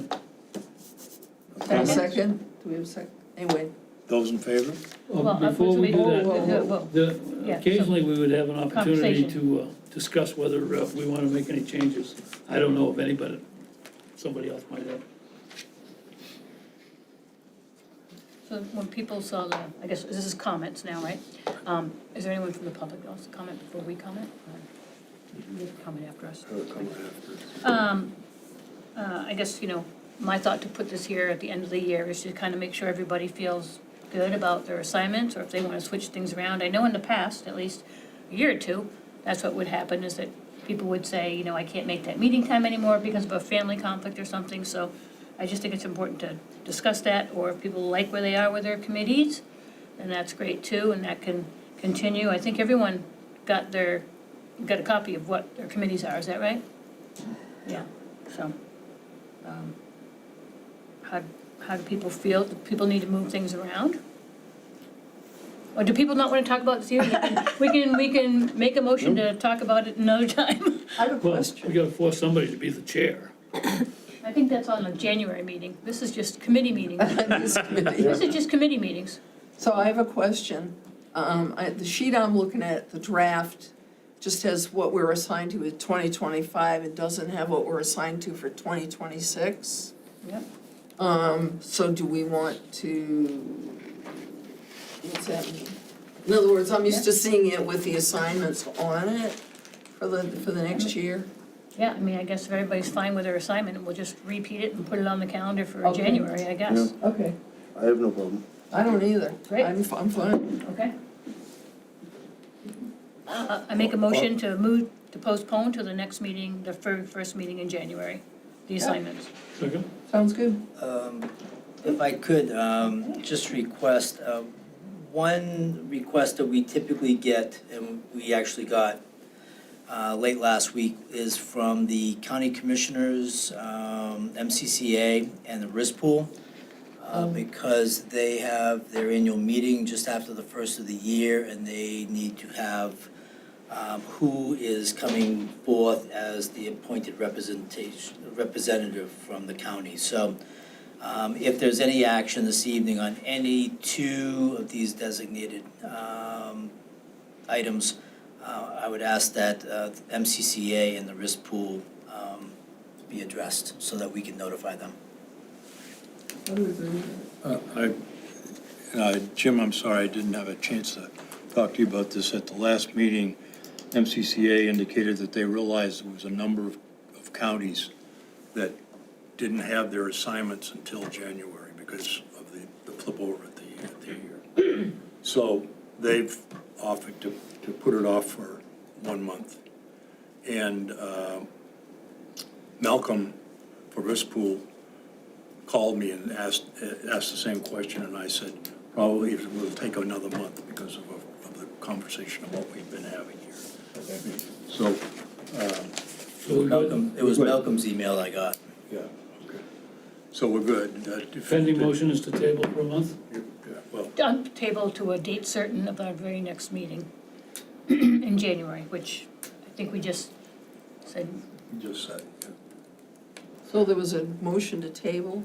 And a second? Do we have a second? Anyway,
those in favor?
Well,
Before we do
whoa,
that,
whoa, whoa.
occasionally we would have an opportunity
Conversation.
to discuss whether we want to make any changes. I don't know if anybody, somebody else might have.
So when people saw the, I guess this is comments now, right? Is there anyone from the public that wants to comment before we comment? Or you can comment after us. I guess, my thought to put this here at the end of the year is to kind of make sure everybody feels good about their assignments, or if they want to switch things around. I know in the past, at least a year or two, that's what would happen, is that people would say, I can't make that meeting time anymore because of a family conflict or something, so I just think it's important to discuss that, or if people like where they are with their committees, then that's great too, and that can continue. I think everyone got a copy of what their committees are, is that right? Yeah, so, how do people feel? Do people need to move things around? Or do people not want to talk about this here? We can make a motion to talk about it another time.
I have a
Well,
question.
we gotta force somebody to be the chair.
I think that's on the January meeting. This is just committee meetings.
This committee.
This is just committee meetings.
So I have a question. The sheet I'm looking at, the draft, just has what we're assigned to in 2025. It doesn't have what we're assigned to for 2026.
Yep.
So do we want to, what's that mean? In other words, I'm used to seeing it with the assignments on it for the next year.
Yeah, I guess if everybody's fine with their assignment, we'll just repeat it and put it on the calendar for
Okay.
January, I guess.
Okay.
I have no problem.
I don't either.
Great.
I'm fine.
Okay. I make a motion to postpone to the next meeting, the first meeting in January, the assignments.
Second?
Sounds good.
If I could, just request, one request that we typically get, and we actually got late last week, is from the county commissioners, MCCA, and the RIS pool, because they have their annual meeting just after the first of the year, and they need to have who is coming forth as the appointed representative from the county. So if there's any action this evening on any two of these designated items, I would ask that MCCA and the risk pool be addressed so that we can notify them.
Jim, I'm sorry, I didn't have a chance to talk to you about this at the last meeting. MCCA indicated that they realized there was a number of counties that didn't have their assignments until January because of the flip over at the year. So they've offered to put it off for 1 month. And Malcolm for Risk Pool called me and asked the same question, and I said, probably it will take another month because of the conversation of what we've been having here. So,
Malcolm, it was Malcolm's email I got.
yeah, okay. So we're good.
Pending motion is to table for a month?
Yeah, well,
On table to a date certain of our very next meeting in January, which I think we just said.
you just said, yeah.
So there was a motion to table,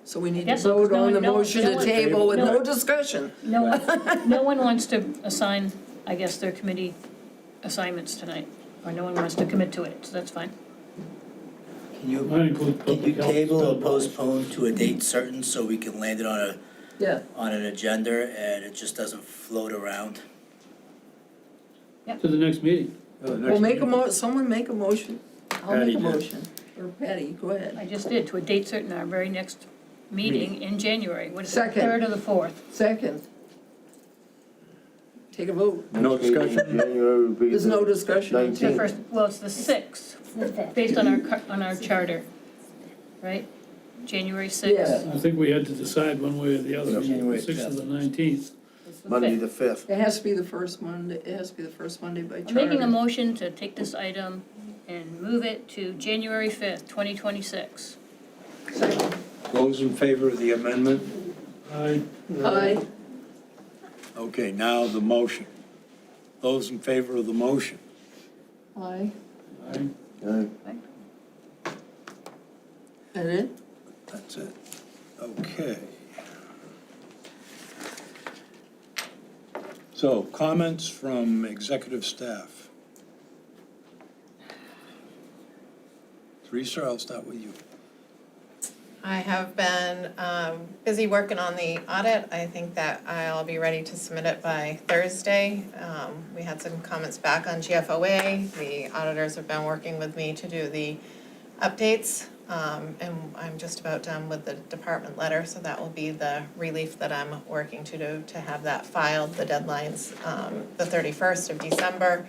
so we need to
Yes, so
vote
no
on the
one- no-
motion
no
to
one-
table with
no-
no discussion.
No one wants to assign, I guess, their committee assignments tonight, or no one wants to commit to it, so that's fine.
Can you,
Might include
can you
public health.
table or postpone to a date certain so we can land it on
Yeah,
an agenda and it just doesn't float around?
To the next meeting.
well, someone make a motion. I'll
Patty
make a
did.
motion. Or Patty, go ahead.
I just did, to a date certain, our very next meeting in January. What is it,
Second.
3rd or the 4th?
Second. Take a vote.
No discussion?
January would be
There's
the
no discussion.
19th.
The first, well, it's the 6th, based on our charter, right? January 6th.
Yeah.
I think we had to decide one way or the other,
January
6th or
5th.
the 19th.
It's the
Monday
5th.
the 5th.
It has to be the first Monday, it has to be the first Monday by
I'm
charter.
making a motion to take this item and move it to January 5th, 2026.
Those in favor of the amendment?
Aye.
Aye.
Okay, now the motion. Those in favor of the motion?
Aye.
Aye.
Aye.
That it?
That's it. Okay. So, comments from executive staff. Teresa, I'll start with you.
I have been busy working on the audit. I think that I'll be ready to submit it by Thursday. We had some comments back on GFOA. The auditors have been working with me to do the updates. And I'm just about done with the department letter, so that will be the relief that I'm working to do, to have that filed. The deadline's the 31st of December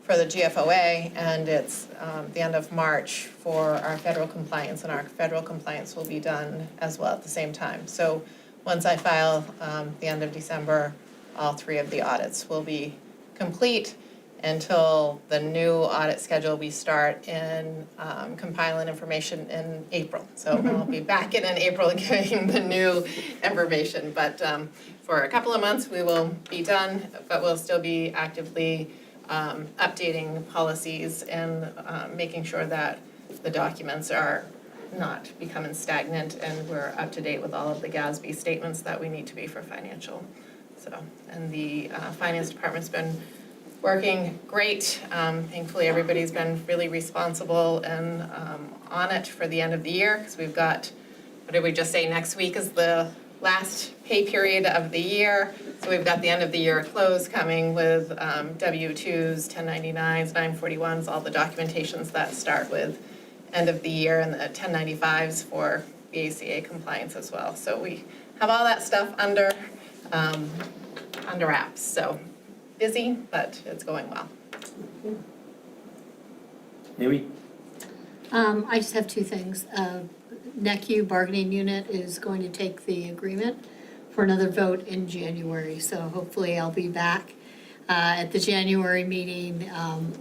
for the GFOA, and it's the end of March for our federal compliance, and our federal compliance will be done as well at the same time. So once I file the end of December, all 3 of the audits will be complete until the new audit schedule we start in compiling information in April. So I'll be back in April giving the new information, but for a couple of months we will be done, but we'll still be actively updating policies and making sure that the documents are not becoming stagnant and we're up to date with all of the GASB statements that we need to be for financial. So, and the finance department's been working great. Thankfully, everybody's been really responsible and on it for the end of the year, because we've got, what did we just say, next week is the last pay period of the year. So we've got the end of the year close coming with W-2s, 1099s, 941s, all the documentations that start with end of the year, and the 1095s for the ACA compliance as well. So we have all that stuff under wraps. So busy, but it's going well.
Maybe?
I just have 2 things. NECU bargaining unit is going to take the agreement for another vote in January. So hopefully I'll be back at the January meeting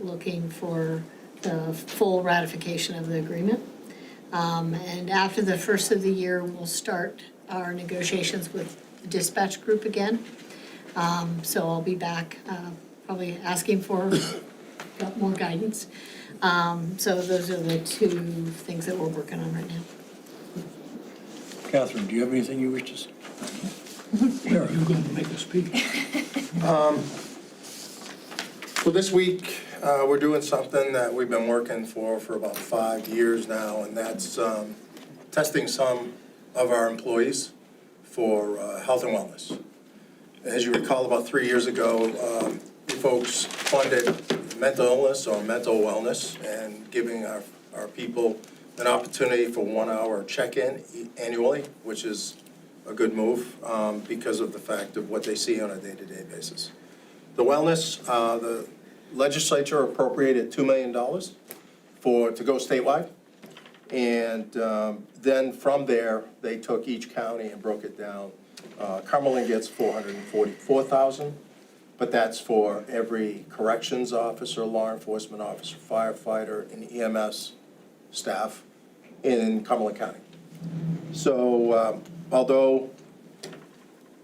looking for the full ratification of the agreement. And after the first of the year, we'll start our negotiations with the dispatch group again. So I'll be back probably asking for got more guidance. So those are the two things that we're working on right now.
Catherine, do you have anything you wish to say?
You're going to make a speech.
So this week, we're doing something that we've been working for about 5 years now, and that's testing some of our employees for health and wellness. As you recall, about 3 years ago, you folks funded mental illness or mental wellness and giving our people an opportunity for 1 hour check-in annually, which is a good move because of the fact of what they see on a day-to-day basis. The wellness, the legislature appropriated $2 million to go statewide. And then from there, they took each county and broke it down. Cumberland gets $444,000, but that's for every corrections officer, law enforcement officer, firefighter, and EMS staff in Cumberland County. So although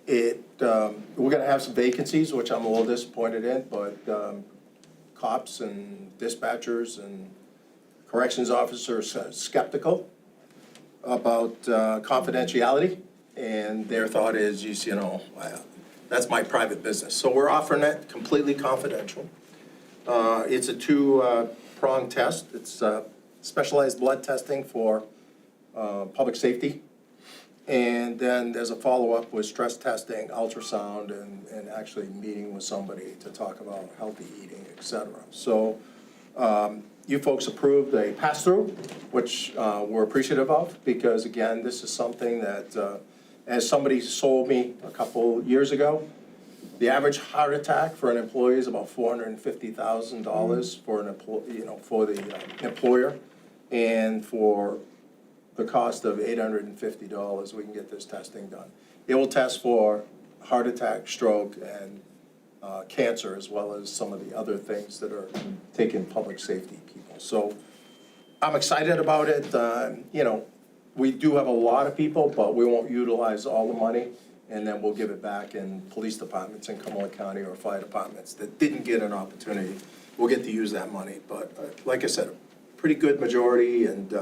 we're gonna have some vacancies, which I'm a little disappointed in, but cops and dispatchers and corrections officers are skeptical about confidentiality, and their thought is, you know, that's my private business. So we're offering it completely confidential. It's a two-pronged test. It's specialized blood testing for public safety. And then there's a follow-up with stress testing, ultrasound, and actually meeting with somebody to talk about healthy eating, et cetera. So you folks approved a pass-through, which we're appreciative of, because again, this is something that, as somebody sold me a couple years ago, the average heart attack for an employee is about $450,000 for an employee, for the employer, and for the cost of $850, we can get this testing done. It will test for heart attack, stroke, and cancer, as well as some of the other things that are taking public safety people. So I'm excited about it. We do have a lot of people, but we won't utilize all the money, and then we'll give it back in police departments in Cumberland County or fire departments that didn't get an opportunity. We'll get to use that money, but like I said, a pretty good majority, and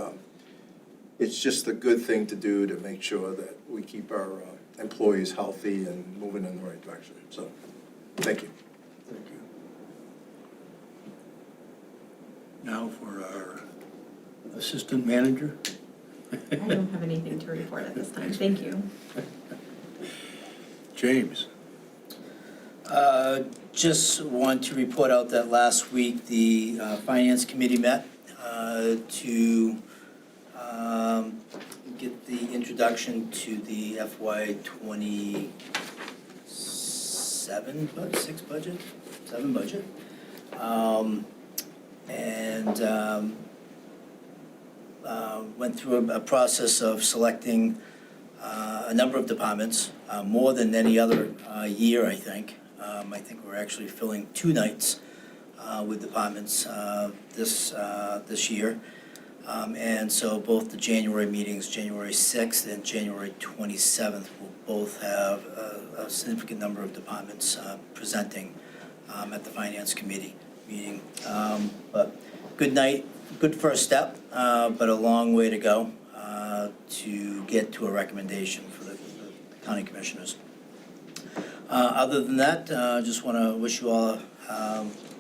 it's just a good thing to do to make sure that we keep our employees healthy and moving in the right direction. So, thank you.
Thank you. Now for our assistant manager.
I don't have anything to report at this time. Thank you.
James.
Just want to report out that last week, the Finance Committee met to get the introduction to the FY '27 budget, 7 budget. Went through a process of selecting a number of departments, more than any other year, I think. I think we're actually filling 2 nights with departments this year. And so both the January meetings, January 6th and January 27th, will both have a significant number of departments presenting at the Finance Committee meeting. But good night, good first step, but a long way to go to get to a recommendation for the county commissioners. Other than that, just want to wish you all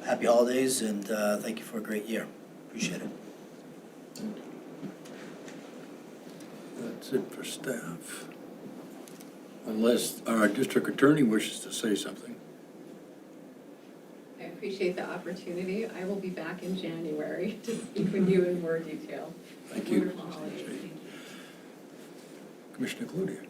happy holidays, and thank you for a great year. Appreciate it.
That's it for staff. Unless our district attorney wishes to say something.
I appreciate the opportunity. I will be back in January to speak with you in more detail.
Thank you.
Wonderful holidays.
Commissioner Cloutier.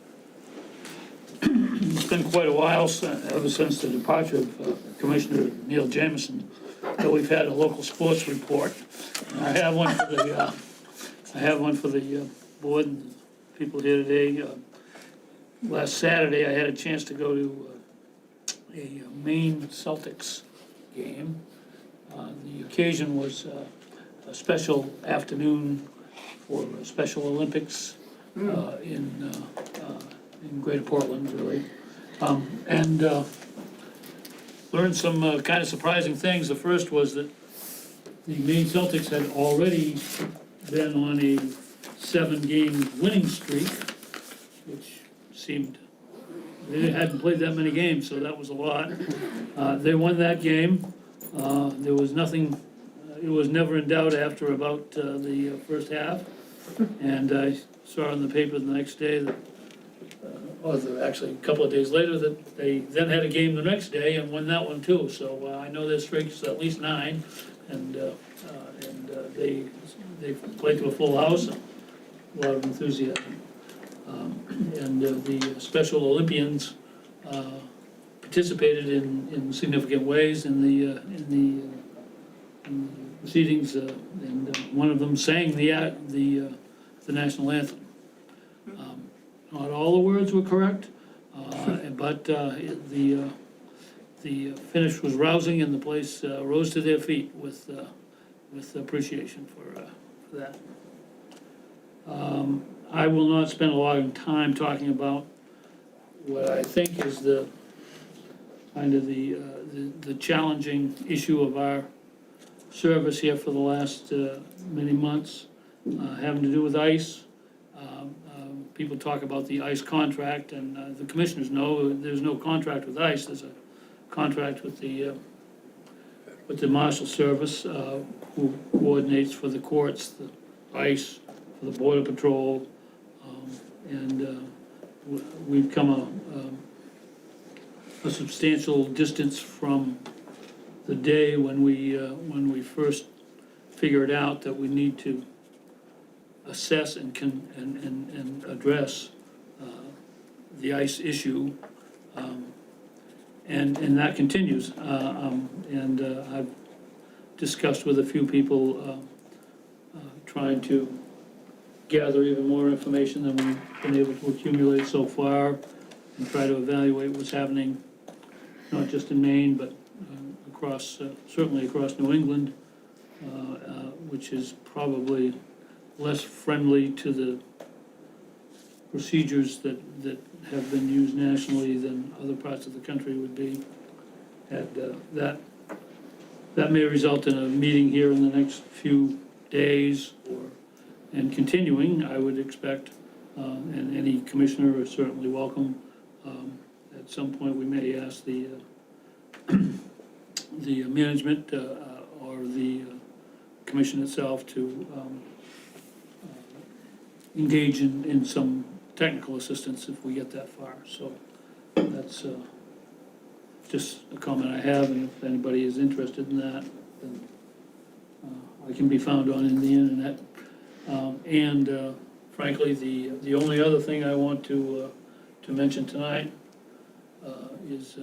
It's been quite a while, ever since the departure of Commissioner Neil Jameson, that we've had a local sports report. And I have one for the board and people here today. Last Saturday, I had a chance to go to a Maine Celtics game. The occasion was a special afternoon for Special Olympics in Greater Portland, really. And learned some kind of surprising things. The first was that the Maine Celtics had already been on a 7-game winning streak, which seemed, they hadn't played that many games, so that was a lot. They won that game. There was nothing, it was never in doubt after about the first half. And I saw in the paper the next day that, actually a couple of days later, that they then had a game the next day and won that one too. So I know their streak's at least 9, and they played to a full house, a lot of enthusiasm. And the Special Olympians participated in significant ways in the proceedings, and one of them sang the national anthem. Not all the words were correct, but the finish was rousing, and the place rose to their feet with appreciation for that. I will not spend a lot of time talking about what I think is the kind of the challenging issue of our service here for the last many months, having to do with ICE. People talk about the ICE contract, and the commissioners know there's no contract with ICE. There's a contract with the Marshal Service, who coordinates for the courts, the ICE, for the Border Patrol, and we've come a substantial distance from the day when we first figured out that we need to assess and address the ICE issue, and that continues. And I've discussed with a few people trying to gather even more information than we've been able to accumulate so far, and try to evaluate what's happening, not just in Maine, but across, certainly across New England, which is probably less friendly to the procedures that have been used nationally than other parts of the country would be. And that may result in a meeting here in the next few days, and continuing, I would expect, and any commissioner is certainly welcome. At some point, we may ask the management or the commission itself to engage in some technical assistance if we get that far. So that's just a comment I have, and if anybody is interested in that, then I can be found on the internet. And frankly, the only other thing I want to mention tonight is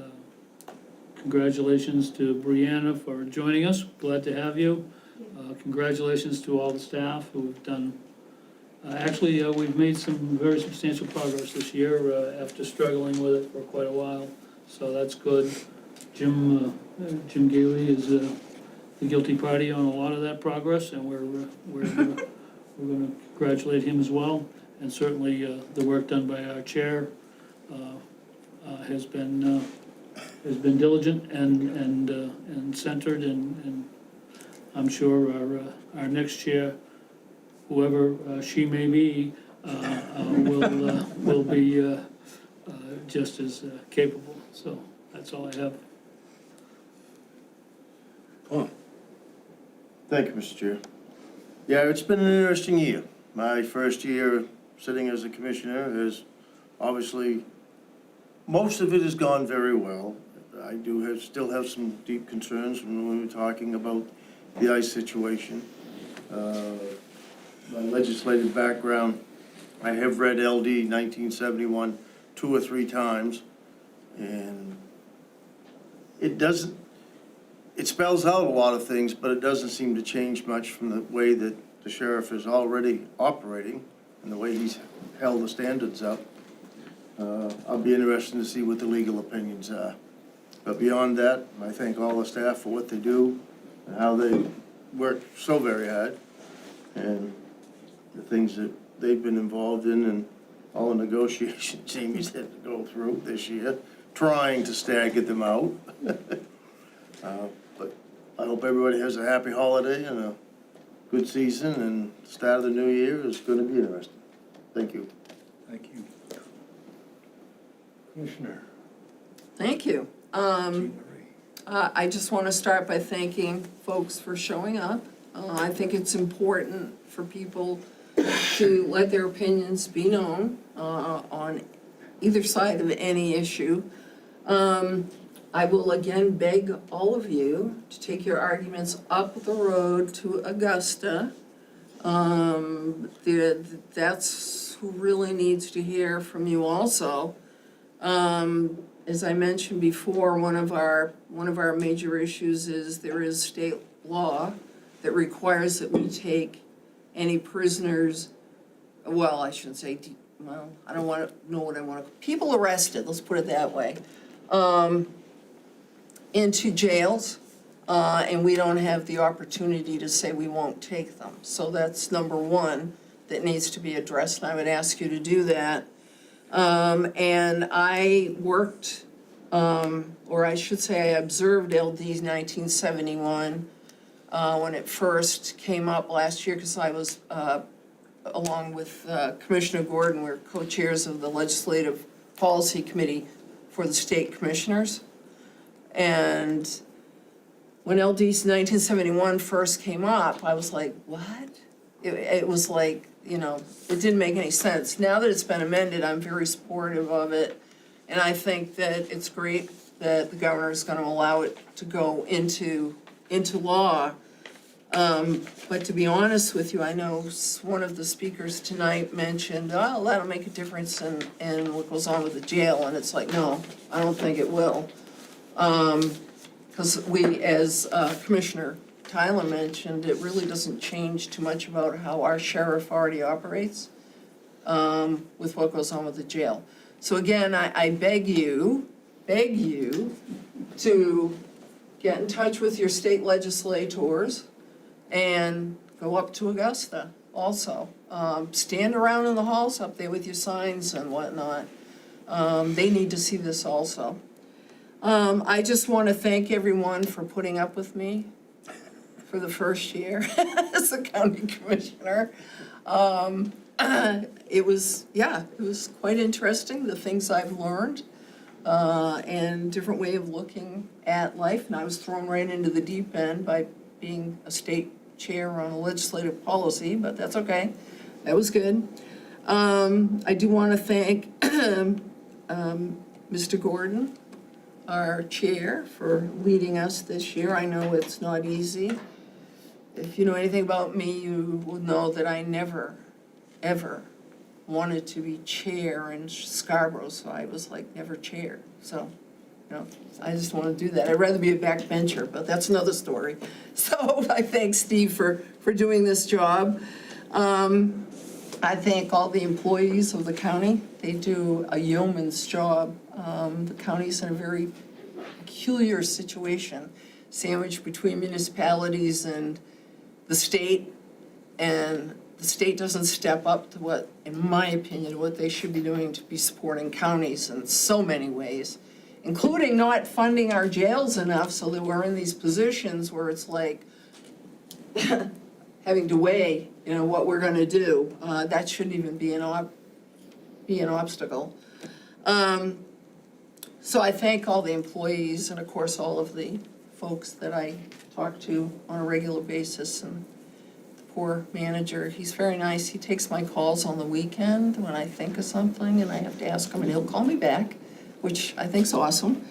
congratulations to Brianna for joining us. Glad to have you. Congratulations to all the staff who have done. Actually, we've made some very substantial progress this year after struggling with it for quite a while, so that's good. Jim Gailey is the guilty party on a lot of that progress, and we're going to congratulate him as well. And certainly the work done by our chair has been diligent and centered, and I'm sure our next chair, whoever she may be, will be just as capable. So that's all I have.
Paul. Thank you, Mr. Chair. Yeah, it's been an interesting year. My first year sitting as a commissioner has obviously, most of it has gone very well. I still have some deep concerns when we were talking about the ICE situation. My legislative background, I have read LD 1971 2 or 3 times, and it spells out a lot of things, but it doesn't seem to change much from the way that the sheriff is already operating and the way he's held the standards up. I'll be interested to see what the legal opinions are. But beyond that, I thank all the staff for what they do and how they work so very hard, and the things that they've been involved in and all the negotiations Jamie's had to go through this year, trying to stagger them out. But I hope everybody has a happy holiday and a good season, and start of the new year is gonna be interesting. Thank you.
Thank you. Commissioner.
Thank you. I just want to start by thanking folks for showing up. I think it's important for people to let their opinions be known on either side of any issue. I will again beg all of you to take your arguments up the road to Augusta. That's who really needs to hear from you also. As I mentioned before, one of our major issues is there is state law that requires that we take any prisoners, well, I shouldn't say, I don't want to know what I want to, people arrested, let's put it that way, into jails, and we don't have the opportunity to say we won't take them. So that's number one that needs to be addressed, and I would ask you to do that. And I worked, or I should say I observed LD's 1971 when it first came up last year, because I was, along with Commissioner Gordon, we're co-chairs of the Legislative Policy Committee for the state commissioners. And when LD's 1971 first came up, I was like, what? It was like, you know, it didn't make any sense. Now that it's been amended, I'm very supportive of it. And I think that it's great that the governor is going to allow it to go into law. But to be honest with you, I know one of the speakers tonight mentioned, oh, that'll make a difference in what goes on with the jail. And it's like, no, I don't think it will. Because we, as Commissioner Tyler mentioned, it really doesn't change too much about how our sheriff already operates with what goes on with the jail. So again, I beg you to get in touch with your state legislators and go up to Augusta also. Stand around in the halls up there with your signs and whatnot. They need to see this also. I just want to thank everyone for putting up with me for the first year as a county commissioner. It was quite interesting, the things I've learned, and different way of looking at life. And I was thrown right into the deep end by being a state chair on a legislative policy, but that's okay. That was good. I do want to thank Mr. Gordon, our chair, for leading us this year. I know it's not easy. If you know anything about me, you will know that I never, ever wanted to be chair in Scarborough, so I was like never chair. So, you know, I just want to do that. I'd rather be a backbencher, but that's another story. So I thank Steve for doing this job. I thank all the employees of the county. They do a yeoman's job. The county's in a very peculiar situation, sandwiched between municipalities and the state, and the state doesn't step up to what, in my opinion, what they should be doing to be supporting counties in so many ways, including not funding our jails enough so that we're in these positions where it's like having to weigh, you know, what we're gonna do. That shouldn't even be an obstacle. So I thank all the employees and of course all of the folks that I talk to on a regular basis, and the poor manager, he's very nice. He takes my calls on the weekend when I think of something and I have to ask him, and he'll call me back, which I think's awesome.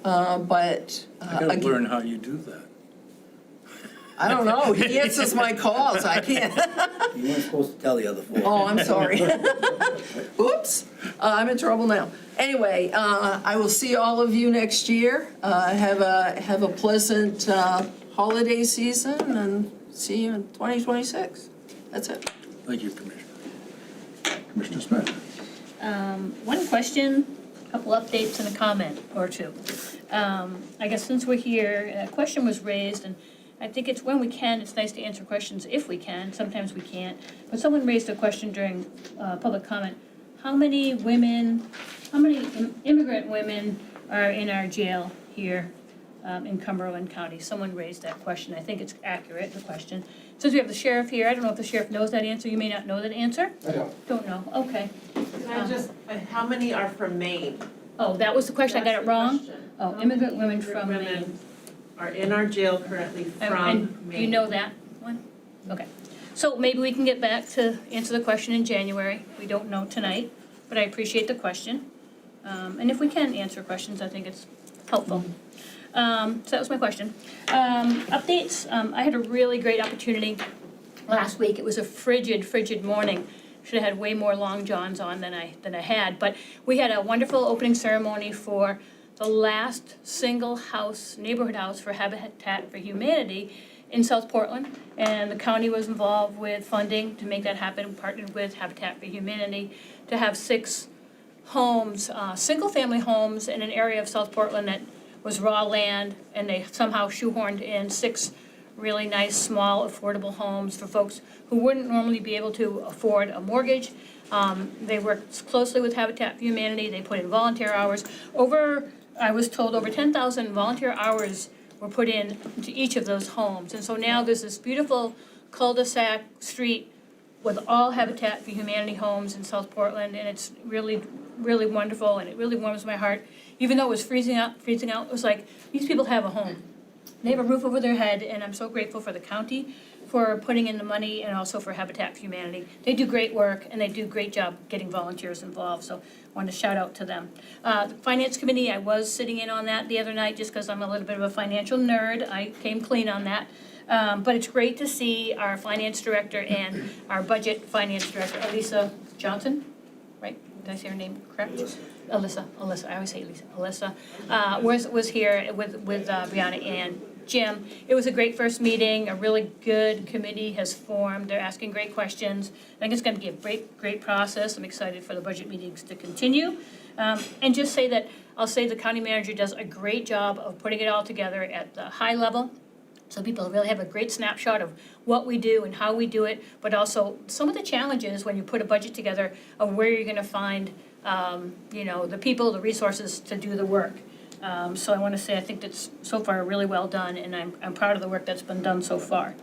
But
I gotta learn how you do that.
I don't know, he answers my calls, I can't.
You weren't supposed to tell the other four.
Oh, I'm sorry. Oops, I'm in trouble now. Anyway, I will see all of you next year. Have a pleasant holiday season, and see you in 2026. That's it.
Thank you, Commissioner. Commissioner Smith.
One question, a couple updates, and a comment or two. I guess since we're here, a question was raised, and I think it's when we can, it's nice to answer questions if we can, sometimes we can't. But someone raised a question during public comment. How many immigrant women are in our jail here in Cumberland County. Someone raised that question. I think it's accurate, the question. Since we have the sheriff here, I don't know if the sheriff knows that answer. You may not know that answer?
I don't.
Don't know, okay.
Can I just, how many are from Maine?
Oh, that was the question, I got
That's
it
the
wrong?
question.
Oh,
How
immigrant
many
women from
immigrant
Maine.
women are in our jail currently from
And
Maine?
do you know that one? Okay. So maybe we can get back to answer the question in January. We don't know tonight, but I appreciate the question. And if we can answer questions, I think it's helpful. So that was my question. Updates, I had a really great opportunity last week. It was a frigid morning. Should have had way more long johns on than I had. But we had a wonderful opening ceremony for the last single house, neighborhood house for Habitat for Humanity in South Portland. And the county was involved with funding to make that happen, partnered with Habitat for Humanity to have 6 homes, single-family homes in an area of South Portland that was raw land, and they somehow shoehorned in 6 really nice, small, affordable homes for folks who wouldn't normally be able to afford a mortgage. They worked closely with Habitat for Humanity. They put in volunteer hours. I was told over 10,000 volunteer hours were put in to each of those homes. And so now there's this beautiful cul-de-sac street with all Habitat for Humanity homes in South Portland, and it's really, really wonderful, and it really warms my heart. Even though it was freezing out, it was like, these people have a home. They have a roof over their head, and I'm so grateful for the county for putting in the money and also for Habitat for Humanity. They do great work, and they do a great job getting volunteers involved, so I wanted to shout out to them. The Finance Committee, I was sitting in on that the other night just because I'm a little bit of a financial nerd. I came clean on that. But it's great to see our finance director and our budget finance director, Elisa Johnson, right? Did I say her name correct? Alyssa, I always say Lisa. Alyssa was here with Brianna and Jim. It was a great first meeting. A really good committee has formed. They're asking great questions. I think it's going to be a great process. I'm excited for the budget meetings to continue. And just say that, I'll say the county manager does a great job of putting it all together at the high level. So people really have a great snapshot of what we do and how we do it, but also some of the challenges when you put a budget together of where you're gonna find, the people, the resources to do the work. So I wanna say, I think that's so far really well done, and I'm proud of the work that's been done so far.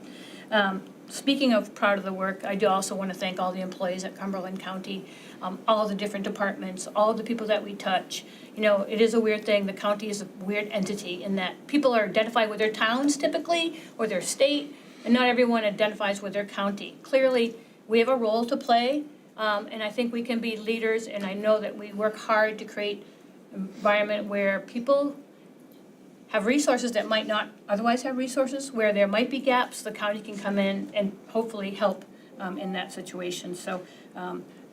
Speaking of proud of the work, I do also wanna thank all the employees at Cumberland County, all the different departments, all the people that we touch. It is a weird thing, the county is a weird entity in that people are identified with their towns typically, or their state, and not everyone identifies with their county. Clearly, we have a role to play, and I think we can be leaders, and I know that we work hard to create an environment where people have resources that might not otherwise have resources, where there might be gaps, the county can come in and hopefully help in that situation. So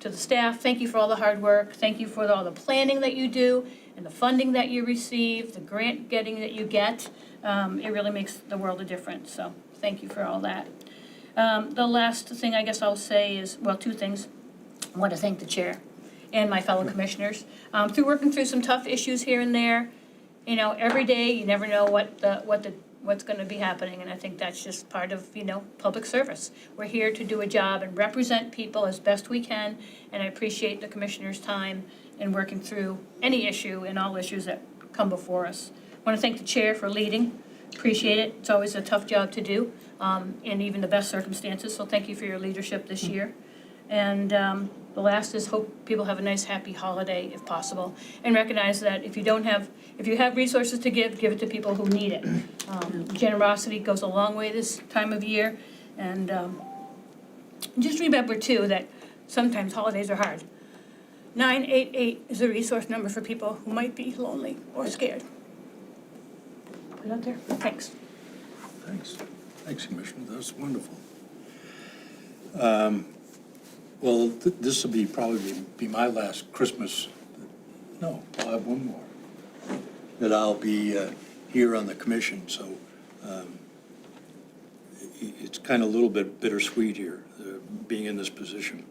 to the staff, thank you for all the hard work. Thank you for all the planning that you do and the funding that you receive, the grant getting that you get. It really makes the world a difference. So thank you for all that. The last thing I guess I'll say is, well, 2 things. I want to thank the chair and my fellow commissioners. Through working through some tough issues here and there, every day you never know what's going to be happening, and I think that's just part of, public service. We're here to do a job and represent people as best we can, and I appreciate the commissioner's time in working through any issue and all issues that come before us. I want to thank the chair for leading. Appreciate it. It's always a tough job to do, in even the best circumstances, so thank you for your leadership this year. And the last is hope people have a nice, happy holiday if possible, and recognize that if you have resources to give it to people who need it. Generosity goes a long way this time of year, and just remember too that sometimes holidays are hard. 988 is a resource number for people who might be lonely or scared. Put it out there. Thanks.
Thanks, Commissioner, that's wonderful. Well, this will probably be my last Christmas. No, I'll have one more. That I'll be here on the commission, so it's kind of a little bit bittersweet here, being in this position.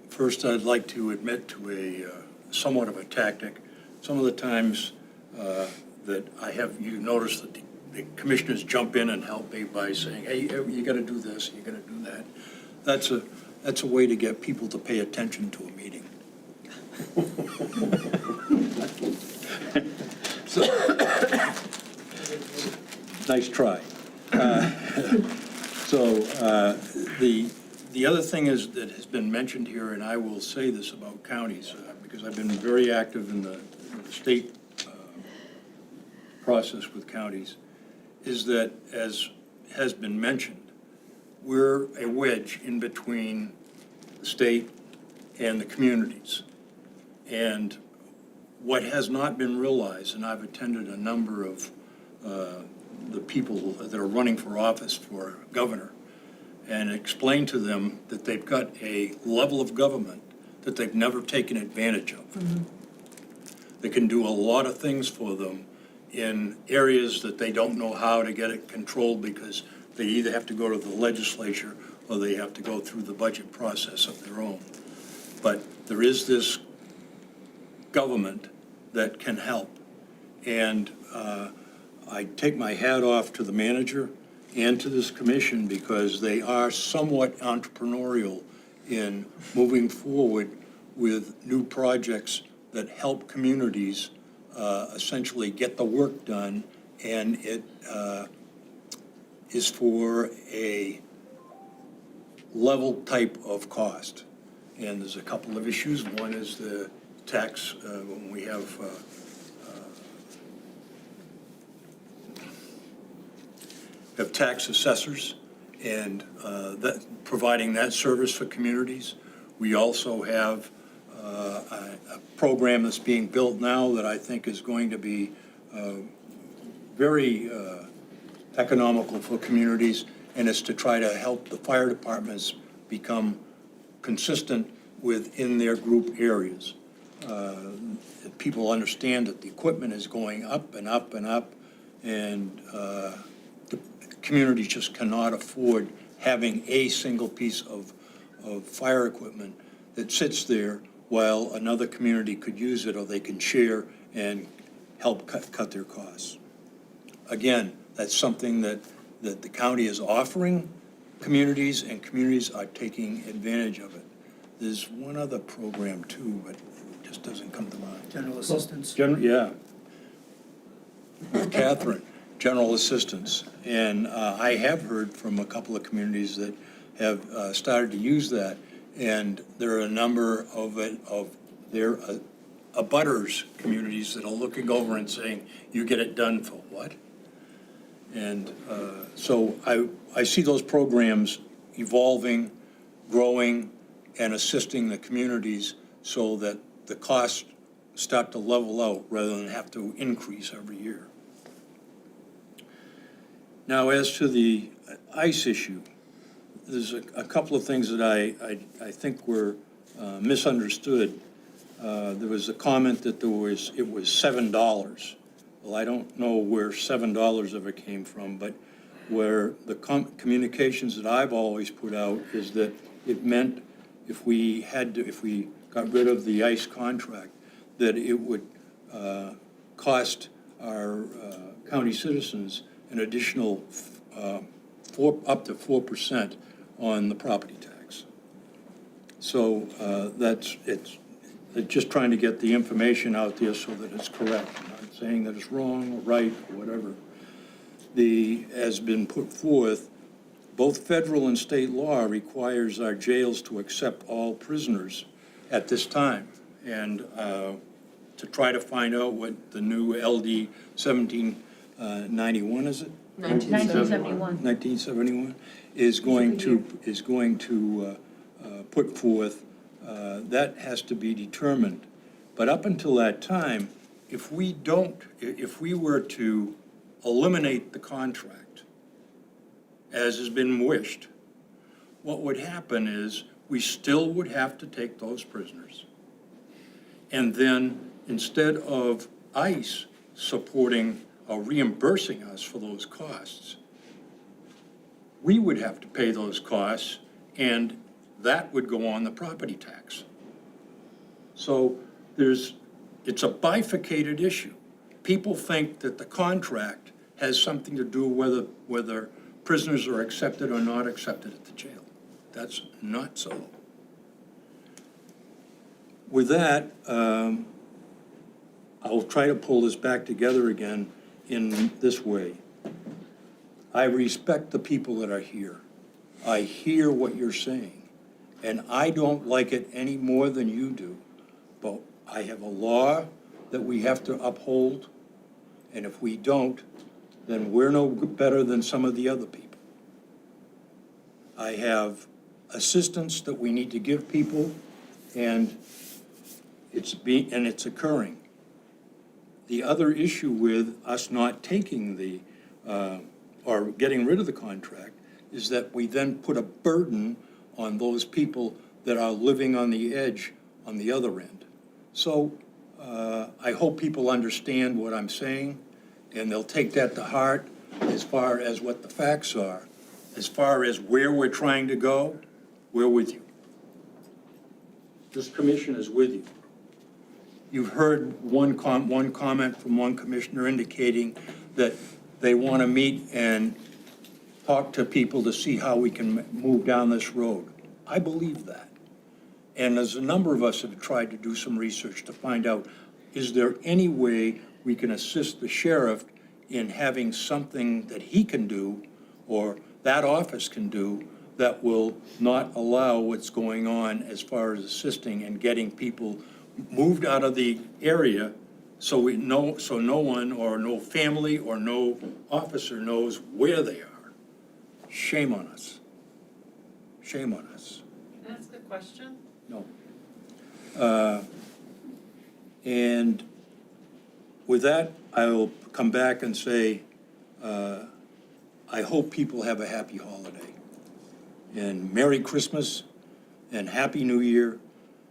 First, I'd like to admit to a somewhat of a tactic. Some of the times that I have, you notice that the commissioners jump in and help me by saying, hey, you got to do this, you got to do that. That's a way to get people to pay attention to a meeting. Nice try. The other thing is, that has been mentioned here, and I will say this about counties, because I've been very active in the state process with counties, is that, as has been mentioned, we're a wedge in between the state and the communities. And what has not been realized, and I've attended a number of the people that are running for office for governor, and explained to them that they've got a level of government that they've never taken advantage of. They can do a lot of things for them in areas that they don't know how to get it controlled, because they either have to go to the legislature or they have to go through the budget process of their own. But there is this government that can help. And I take my hat off to the manager and to this commission, because they are somewhat entrepreneurial in moving forward with new projects that help communities essentially get the work done, and it is for a level type of cost. And there's a couple of issues. One is the tax, when we have tax assessors, and that, providing that service for communities. We also have a program that's being built now that I think is going to be very economical for communities, and it's to try to help the fire departments become consistent within their group areas. People understand that the equipment is going up and up and up, and the community just cannot afford having a single piece of fire equipment that sits there while another community could use it, or they can share and help cut their costs. Again, that's something that the county is offering communities, and communities are taking advantage of it. There's one other program too, but it just doesn't come to mind.
General assistance.
Yeah. Catherine, general assistance. And I have heard from a couple of communities that have started to use that. And there are a number of their abutters communities that are looking over and saying, you get it done for what? And so I see those programs evolving, growing, and assisting the communities so that the costs start to level out rather than have to increase every year. Now, as to the ICE issue, there's a couple of things that I think were misunderstood. There was a comment that it was $7. Well, I don't know where $7 ever came from, but where the communications that I've always put out is that it meant if we got rid of the ICE contract, that it would cost our county citizens an additional up to 4% on the property tax. So it's just trying to get the information out there so that it's correct. I'm not saying that it's wrong or right or whatever. Has been put forth, both federal and state law requires our jails to accept all prisoners at this time. And to try to find out what the new LD 1791, is it?
1971.
1971 is going to put forth, that has to be determined. But up until that time, if we were to eliminate the contract, as has been wished, what would happen is we still would have to take those prisoners. And then instead of ICE supporting or reimbursing us for those costs, we would have to pay those costs, and that would go on the property tax. So it's a bifurcated issue. People think that the contract has something to do whether prisoners are accepted or not accepted at the jail. That's not so. With that, I'll try to pull this back together again in this way. I respect the people that are here. I hear what you're saying, and I don't like it any more than you do. But I have a law that we have to uphold, and if we don't, then we're no better than some of the other people. I have assistance that we need to give people, and it's occurring. The other issue with us not taking the, or getting rid of the contract is that we then put a burden on those people that are living on the edge on the other end. So I hope people understand what I'm saying, and they'll take that to heart as far as what the facts are. As far as where we're trying to go, we're with you. This commission is with you. You've heard one comment from one commissioner indicating that they want to meet and talk to people to see how we can move down this road. I believe that. And as a number of us have tried to do some research to find out, is there any way we can assist the sheriff in having something that he can do or that office can do that will not allow what's going on as far as assisting and getting people moved out of the area so no one or no family or no officer knows where they are. Shame on us. Shame on us.
Can I ask a question?
No. And with that, I will come back and say, I hope people have a happy holiday. And Merry Christmas and Happy New Year,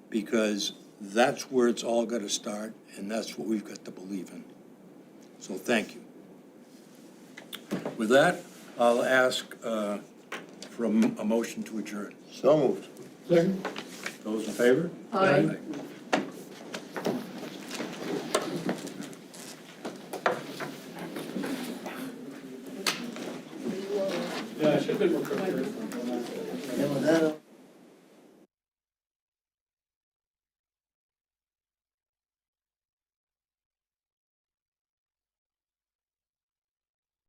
because that's where it's all got to start, and that's what we've got to believe in. So thank you. With that, I'll ask for a motion to adjourn.
So moved.
Second?
Those in favor?
Aye.
Yeah, I should have been more prepared.
And with that,